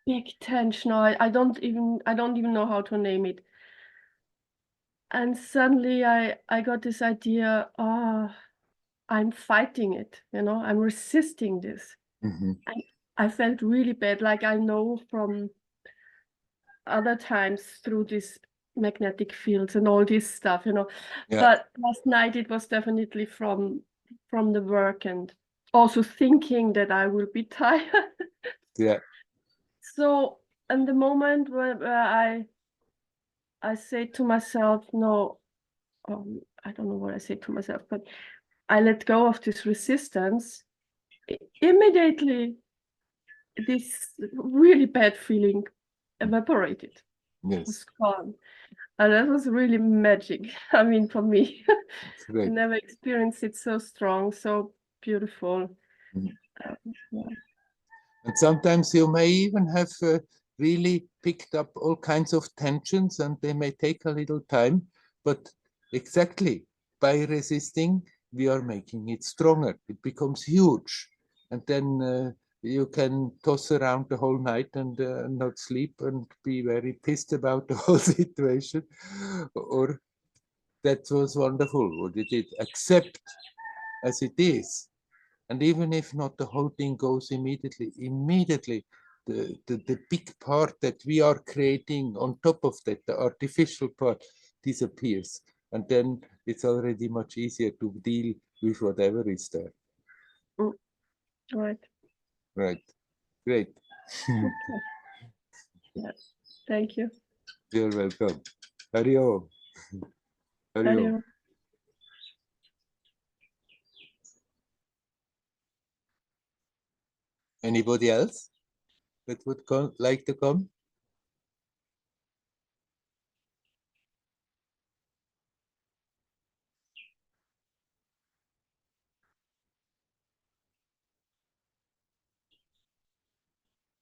big tension. I don't even know how to name it. And suddenly I got this idea, I'm fighting it, you know, I'm resisting this. I felt really bad, like I know from other times through these magnetic fields and all this stuff, you know. Yeah. But last night it was definitely from the work, and also thinking that I will be tired. Yeah. So in the moment where I say to myself, no, I don't know what I say to myself, but I let go of this resistance, immediately this really bad feeling evaporated. Yes. It was gone. And that was really magic. I mean, for me, I never experienced it so strong, so beautiful. Yeah. And sometimes you may even have really picked up all kinds of tensions, and they may take a little time, but exactly by resisting, we are making it stronger. It becomes huge. And then you can toss around the whole night and not sleep and be very pissed about the whole situation. Or that was wonderful, or did it accept as it is. And even if not the whole thing goes immediately, the big part that we are creating on top of that, the artificial part, disappears. And then it's already much easier to deal with whatever is there. Right. Right. Great. Okay. Yeah. Thank you. You're welcome. Hari Om. Hari Om. Anybody else that would like to come?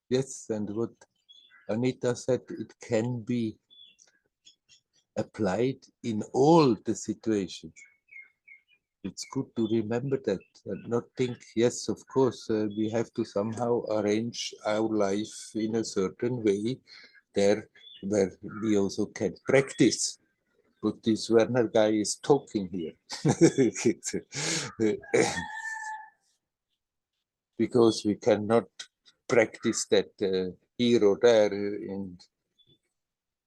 Yes, and what Anita said, it can be applied in all the situations. It's good to remember that and not think, yes, of course, we have to somehow arrange our life in a certain way there where we also can practice. But this Werner guy is talking here. Because we cannot practice that here or there in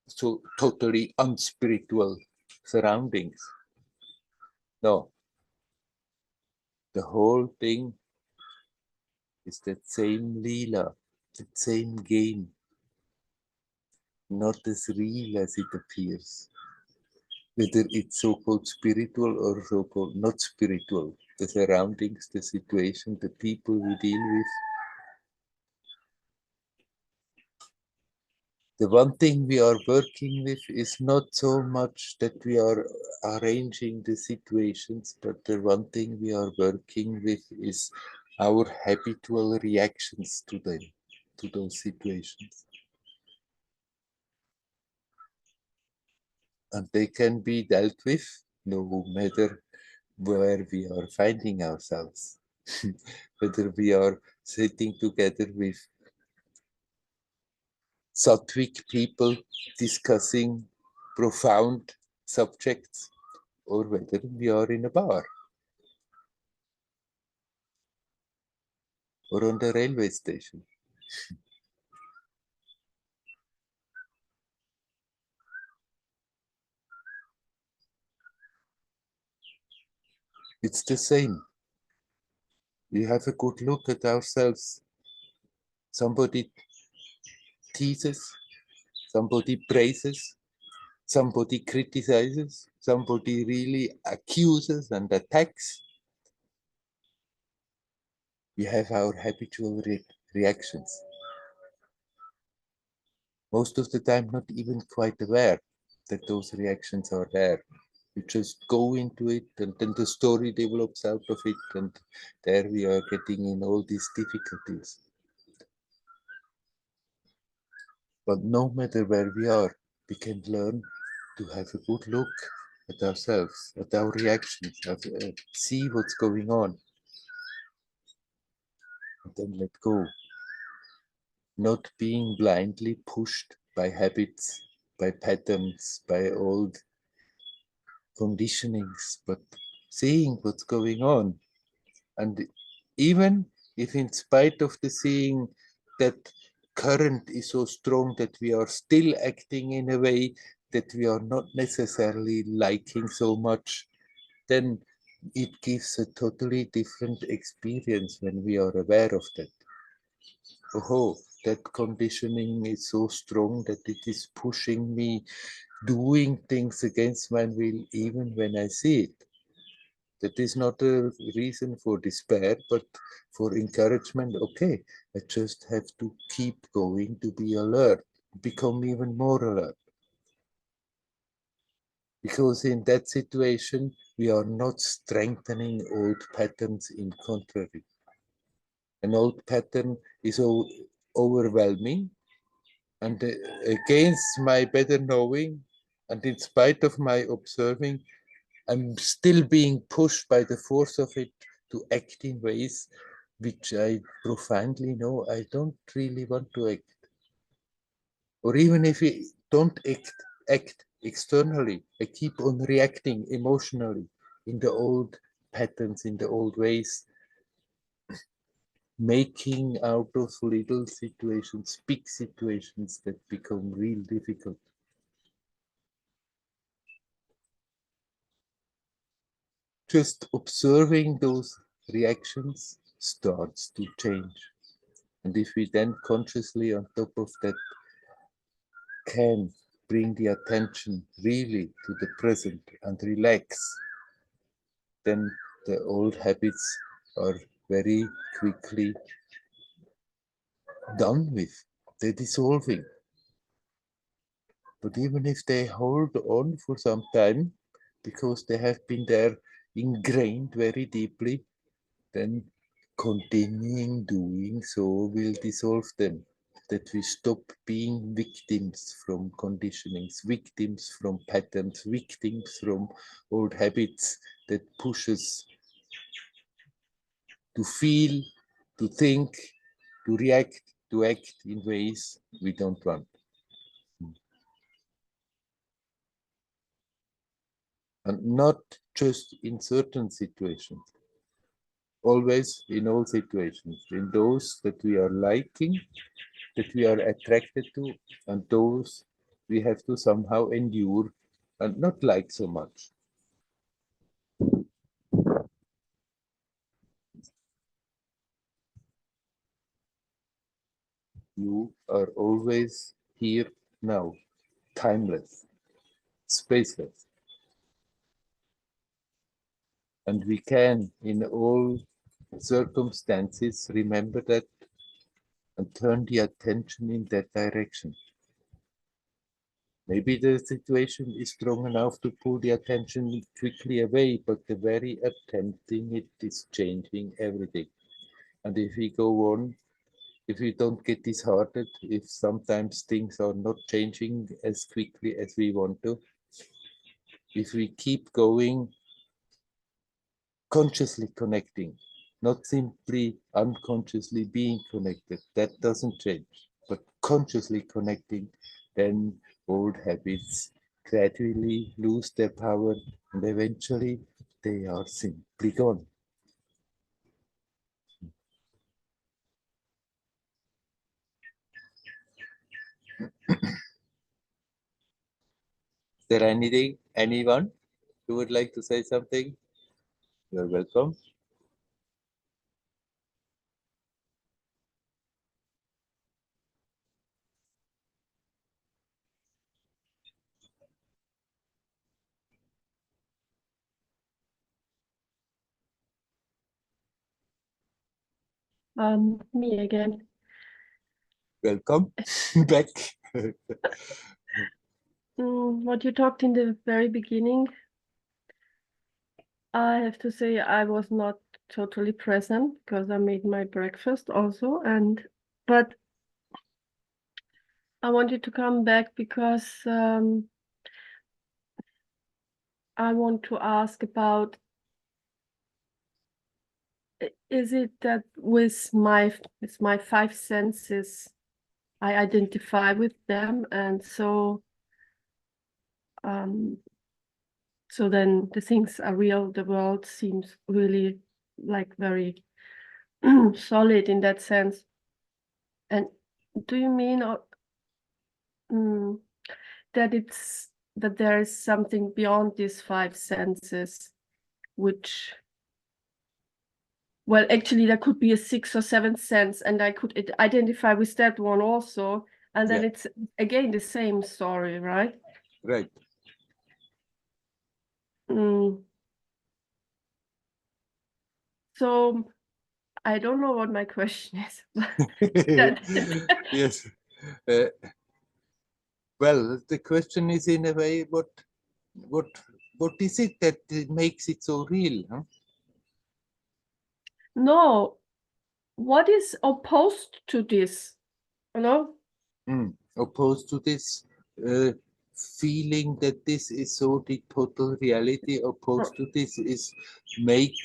so totally unspiritual surroundings. No, the whole thing is that same Leela, the same game, not as real as it appears. Whether it's so-called spiritual or so-called not spiritual, the surroundings, the situation, the people we deal with. The one thing we are working with is not so much that we are arranging the situations, but the one thing we are working with is our habitual reactions to them, to those situations. And they can be dealt with no matter where we are finding ourselves. Whether we are sitting together with Sattvic people discussing profound subjects, or whether we are in a bar or on the railway station. It's the same. We have a good look at ourselves. Somebody teases, somebody praises, somebody criticizes, somebody really accuses and attacks. We have our habitual reactions. Most of the time, not even quite aware that those reactions are there. We just go into it, and then the story develops out of it, and there we are getting in all these difficulties. But no matter where we are, we can learn to have a good look at ourselves, at our reactions, see what's going on, and then let go. Not being blindly pushed by habits, by patterns, by old conditionings, but seeing what's going on. And even if in spite of the seeing that current is so strong that we are still acting in a way that we are not necessarily liking so much, then it gives a totally different experience when we are aware of that. Oh, that conditioning is so strong that it is pushing me doing things against my will even when I see it. That is not a reason for despair, but for encouragement. Okay, I just have to keep going to be alert, become even more alert. Because in that situation, we are not strengthening old patterns, in contrary. An old pattern is overwhelming, and against my better knowing, and in spite of my observing, I'm still being pushed by the force of it to act in ways which I profoundly know I don't really want to act. Or even if I don't act externally, I keep on reacting emotionally in the old patterns, in the old ways, making out of little situations, big situations that become real difficult. Just observing those reactions starts to change. And if we then consciously on top of that can bring the attention really to the present and relax, then the old habits are very quickly done with. They're dissolving. But even if they hold on for some time, because they have been there ingrained very deeply, then continuing doing so will dissolve them. that we stop being victims from conditionings, victims from patterns, victims from old habits that push us to feel, to think, to react, to act in ways we don't want. And not just in certain situations, always in all situations, in those that we are liking, that we are attracted to, and those we have to somehow endure and not like so much. You are always here now, timeless, spaceless. And we can, in all circumstances, remember that and turn the attention in that direction. Maybe the situation is strong enough to pull the attention quickly away, but the very attempting it is changing everything. And if we go on, if we don't get disheartened, if sometimes things are not changing as quickly as we want to, if we keep going, consciously connecting, not simply unconsciously being connected, that doesn't change, but consciously connecting, then old habits gradually lose their power and eventually they are simply gone. Is there anyone who would like to say something? You're welcome. Me again. Welcome back. What you talked in the very beginning, I have to say I was not totally present because I made my breakfast also, but I wanted to come back because I want to ask about, is it that with my five senses I identify with them, and so then the things are real, the world seems really like very solid in that sense. And do you mean that there is something beyond these five senses, which, well, actually there could be a sixth or seventh sense, and I could identify with that one also, and then it's again the same story, right? Right. So I don't know what my question is. Yes. Well, the question is in a way, what is it that makes it so real? Huh? No, what is opposed to this? You know? Opposed to this feeling that this is so the total reality, opposed to this is make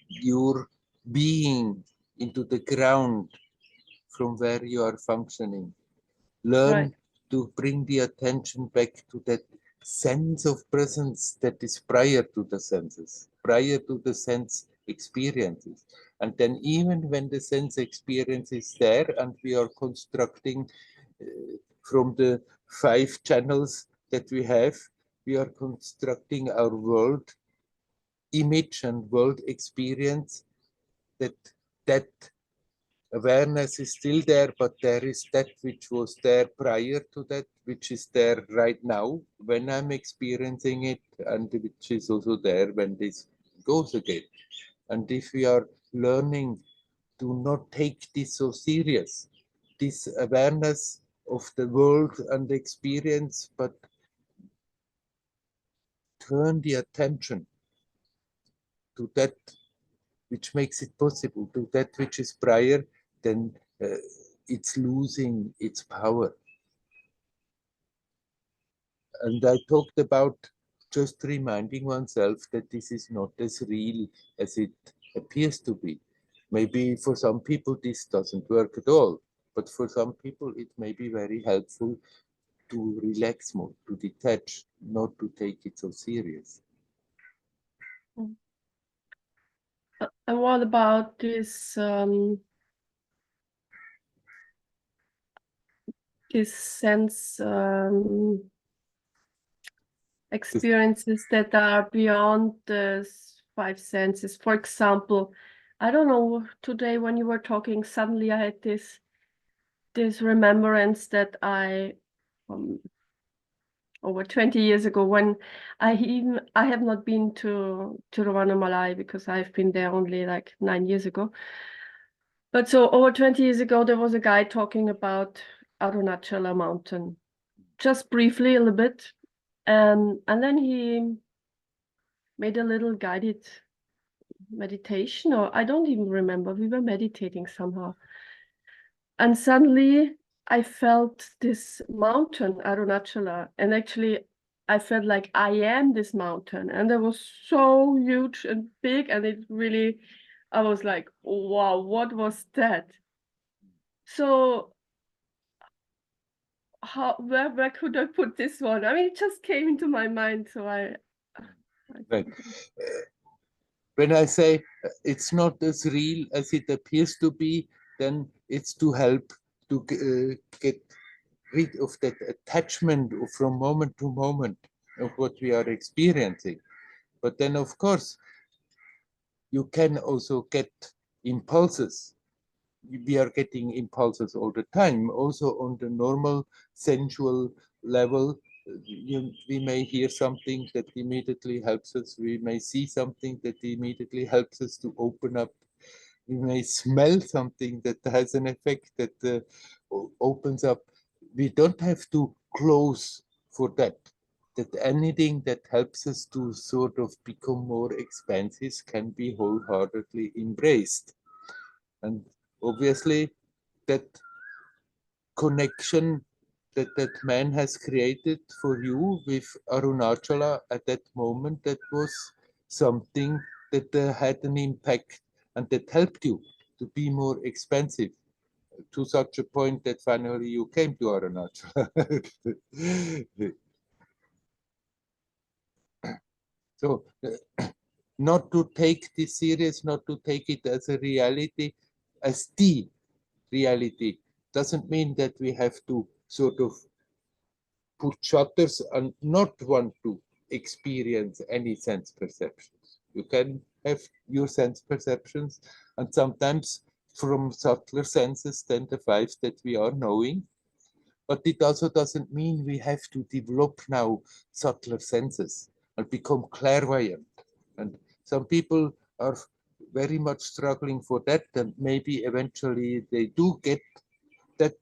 your being into the ground from where you are functioning. Learn Right. to bring the attention back to that sense of presence that is prior to the senses, prior to the sense experiences. And then even when the sense experience is there and we are constructing from the 5 channels that we have, we are constructing our world image and world experience, that awareness is still there, but there is that which was there prior to that, which is there right now when I'm experiencing it, and which is also there when this goes again. And if we are learning to not take this so serious, this awareness of the world and the experience, but turn the attention to that which makes it possible, to that which is prior, then it's losing its power. And I talked about just reminding oneself that this is not as real as it appears to be. Maybe for some people this doesn't work at all, but for some people it may be very helpful to relax more, to detach, not to take it so serious. And what about this this sense experiences that are beyond the five senses? For example, I don't know, today when you were talking, suddenly I had this remembrance that I over 20 years ago, when I have not been to Ravanamalai because I've been there only like 9 years ago. But so over 20 years ago, there was a guy talking about Arunachala mountain, just briefly a little bit. And then he made a little guided meditation, or I don't even remember. We were meditating somehow. And suddenly I felt this mountain, Arunachala, and actually I felt like I am this mountain. And it was so huge and big, and it really, I was like, wow, what was that? So where could I put this one? I mean, it just came into my mind, so I Right. When I say it's not as real as it appears to be, then it's to help to get rid of that attachment from moment to moment of what we are experiencing. But then, of course, you can also get impulses. We are getting impulses all the time, also on the normal sensual level. We may hear something that immediately helps us. We may see something that immediately helps us to open up. We may smell something that has an effect that opens up. We don't have to close for that. That anything that helps us to sort of become more expansive can be wholeheartedly embraced. And obviously, that connection that man has created for you with Arunachala at that moment, that was something that had an impact and that helped you to be more expansive to such a point that finally you came to Arunachala. So, not to take this serious, not to take it as a reality, as the reality, doesn't mean that we have to sort of put shutters and not want to experience any sense perceptions. You can have your sense perceptions, and sometimes from subtler senses than the five that we are knowing. But it also doesn't mean we have to develop now subtler senses and become clairvoyant. And some people are very much struggling for that, and maybe eventually they do get that,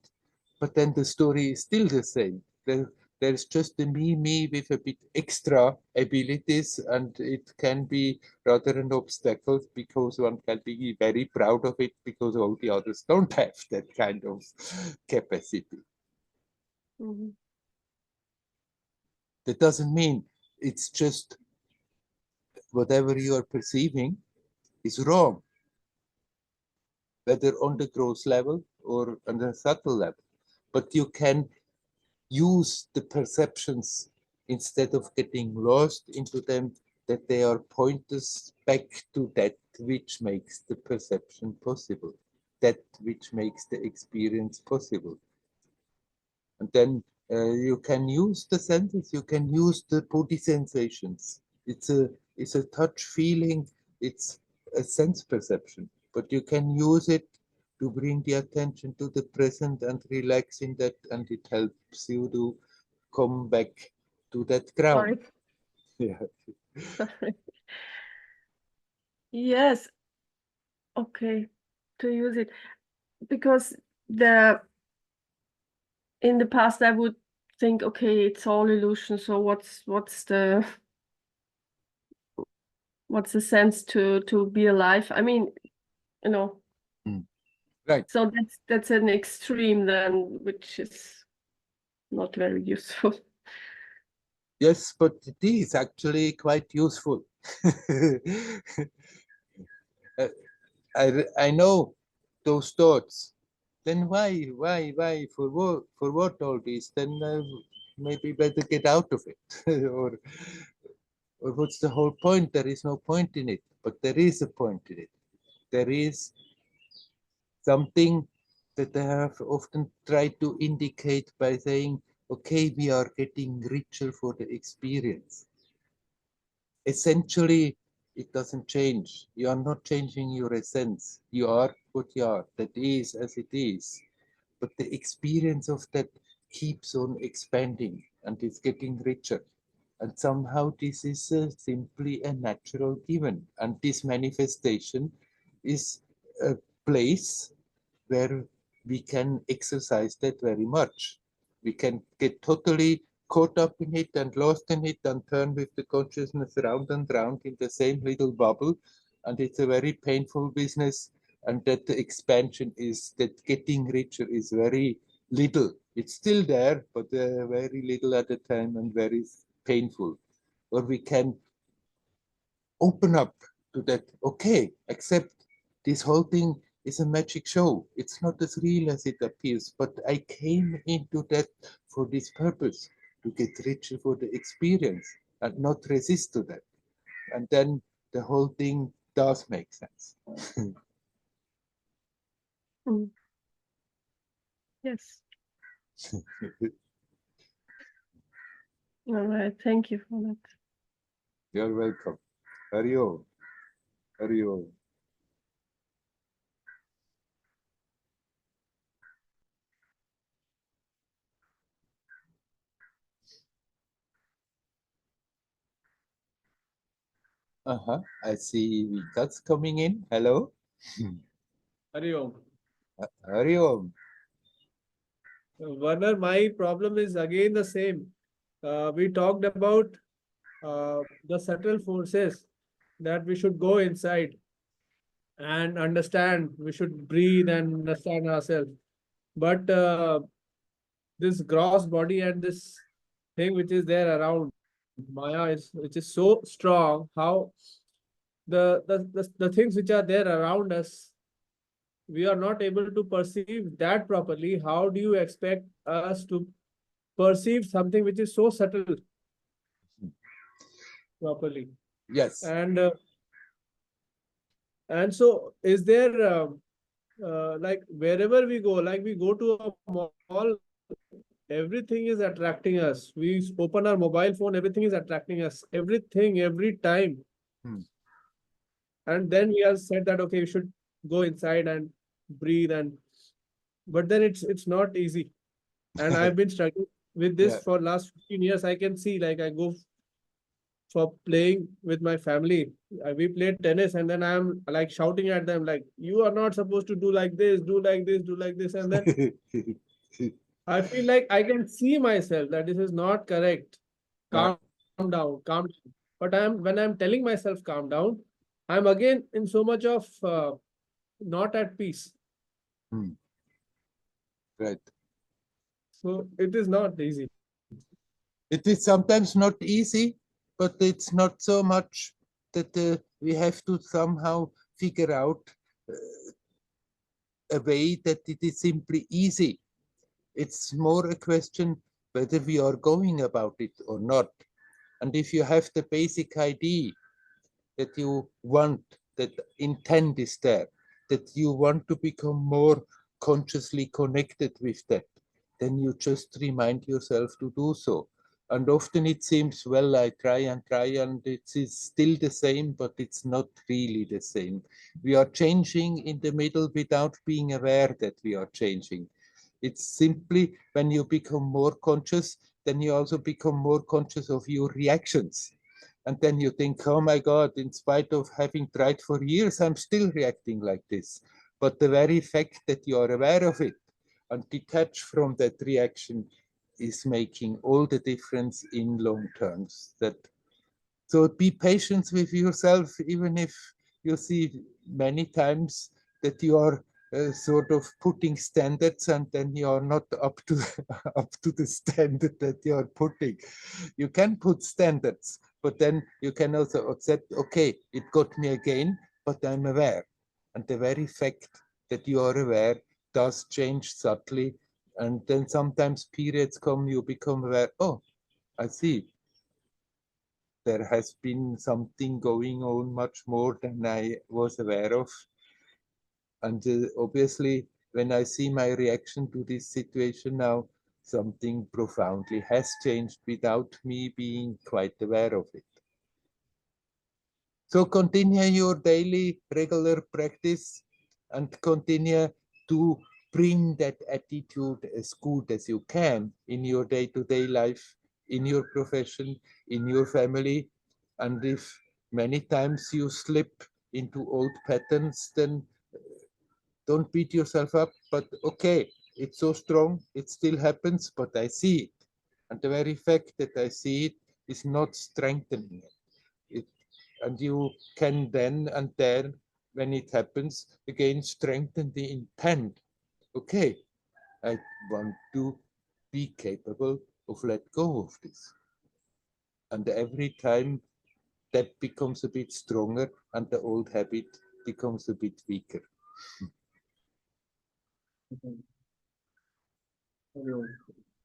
but then the story is still the same. There's just a me with a bit extra abilities, and it can be rather an obstacle because one can be very proud of it because all the others don't have that kind of capacity. Mhm. That doesn't mean it's just whatever you are perceiving is wrong, whether on the gross level or on the subtle level. But you can use the perceptions instead of getting lost into them, that they are pointers back to that which makes the perception possible, that which makes the experience possible. And then you can use the senses, you can use the body sensations. It's a touch feeling, it's a sense perception, but you can use it to bring the attention to the present and relax in that, and it helps you to come back to that ground. Sorry. Yeah. Yes, okay, to use it, because in the past I would think, okay, it's all illusion, so what's the sense to be alive? I mean, you know, Mm. Right. So that's an extreme then, which is not very useful. Yes, but it is actually quite useful. Uh, I know those thoughts. Then why, for what all this? Then maybe better get out of it, or what's the whole point? There is no point in it, but there is a point in it. There is something that I have often tried to indicate by saying, okay, we are getting richer for the experience. Essentially, it doesn't change. You are not changing your essence. You are what you are. That is as it is. But the experience of that keeps on expanding and is getting richer. And somehow this is simply a natural given. And this manifestation is a place where we can exercise that very much. We can get totally caught up in it and lost in it and turn with the consciousness round and round in the same little bubble. And it's a very painful business. And that the expansion is, that getting richer is very little. It's still there, but very little at a time and very painful. Or we can open up to that, okay, accept this whole thing is a magic show. It's not as real as it appears, but I came into that for this purpose, to get richer for the experience and not resist to that. And then the whole thing does make sense. Mm. Yes. All right. Thank you for that. You're welcome. Hari Om. Hari Om. I see Vikats coming in. Hello. Hari Om. Hari Om. Werner, my problem is again the same. We talked about the subtle forces that we should go inside and understand. We should breathe and understand ourselves. But this gross body and this thing which is there around Maya is which is so strong. How the things which are there around us, we are not able to perceive that properly. How do you expect us to perceive something which is so subtle properly? Yes. And so is there like wherever we go, like we go to a mall, everything is attracting us. We open our mobile phone, everything is attracting us, everything, every time. And then we are said that okay, you should go inside and breathe, and but then it's not easy. And I've been struggling with this for last 15 years. I can see, like, I go for playing with my family. We played tennis, and then I'm like shouting at them, like, you are not supposed to do like this, do like this, do like this. And then I feel like I can see myself that this is not correct. Calm down, calm down. But when I'm telling myself calm down, I'm again in so much of not at peace. Right. So it is not easy. It is sometimes not easy, but it's not so much that we have to somehow figure out a way that it is simply easy. It's more a question whether we are going about it or not. And if you have the basic idea that you want, that intent is there, that you want to become more consciously connected with that, then you just remind yourself to do so. And often it seems, well, I try and it is still the same, but it's not really the same. We are changing in the middle without being aware that we are changing. It's simply when you become more conscious, then you also become more conscious of your reactions. And then you think, oh my God, in spite of having tried for years, I'm still reacting like this. But the very fact that you are aware of it and detach from that reaction is making all the difference in long terms. So be patient with yourself, even if you see many times that you are sort of putting standards, and then you are not up to up to the standard that you are putting. You can put standards, but then you can also accept, okay, it got me again, but I'm aware. And the very fact that you are aware does change subtly. And then sometimes periods come, you become aware, oh, I see. There has been something going on much more than I was aware of. And obviously, when I see my reaction to this situation now, something profoundly has changed without me being quite aware of it. So continue your daily regular practice and continue to bring that attitude as good as you can in your day-to-day life, in your profession, in your family. And if many times you slip into old patterns, then don't beat yourself up, but okay, it's so strong, it still happens, but I see it. And the very fact that I see it is not strengthening it. And you can then and there, when it happens, again strengthen the intent. Okay, I want to be capable of let go of this. And every time that becomes a bit stronger and the old habit becomes a bit weaker.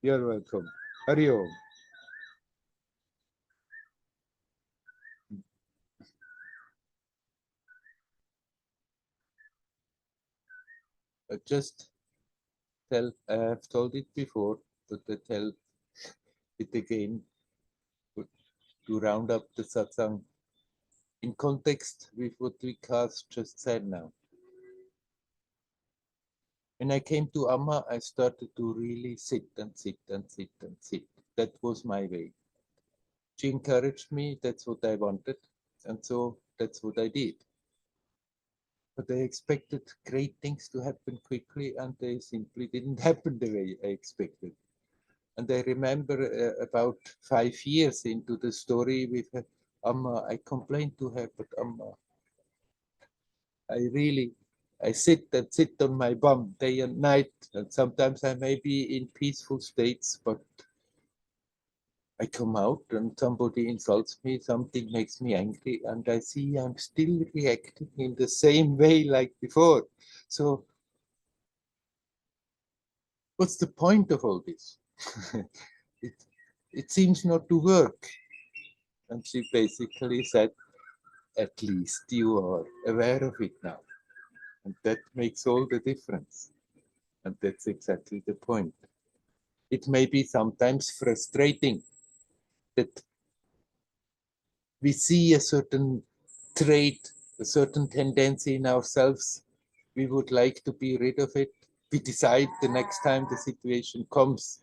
You're welcome. Hari Om. Just tell, I have told it before, but I tell it again to round up the satsang in context with what Vikas just said now. When I came to Amma, I started to really sit and sit and sit and sit. That was my way. She encouraged me, that's what I wanted, and so that's what I did. But I expected great things to happen quickly, and they simply didn't happen the way I expected. And I remember about 5 years into the story with her, Amma, I complained to her, but Amma, I sit and sit on my bum day and night, and sometimes I may be in peaceful states, but I come out and somebody insults me, something makes me angry, and I see I'm still reacting in the same way like before. So what's the point of all this? it, it seems not to work. And she basically said, at least you are aware of it now. And that makes all the difference. And that's exactly the point. It may be sometimes frustrating that we see a certain trait, a certain tendency in ourselves. We would like to be rid of it. We decide the next time the situation comes,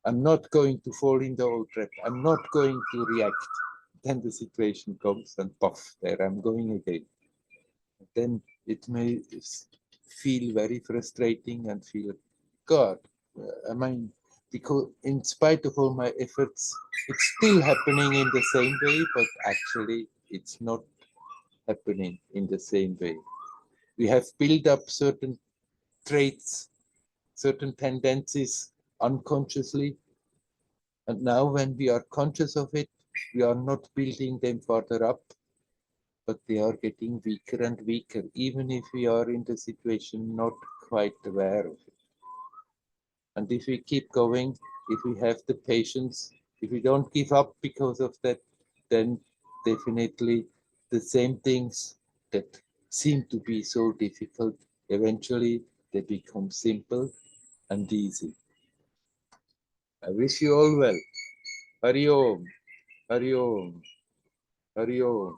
I'm not going to fall in the old trap. I'm not going to react. Then the situation comes and puff, there I'm going again. Then it may feel very frustrating and feel, God, I mean, because in spite of all my efforts, it's still happening in the same way, but actually it's not happening in the same way. We have built up certain traits, certain tendencies unconsciously, and now when we are conscious of it, we are not building them further up, but they are getting weaker and weaker, even if we are in the situation not quite aware of it. And if we keep going, if we have the patience, if we don't give up because of that, then definitely the same things that seem to be so difficult, eventually they become simple and easy. I wish you all well. Hari Om, Hari Om, Hari Om.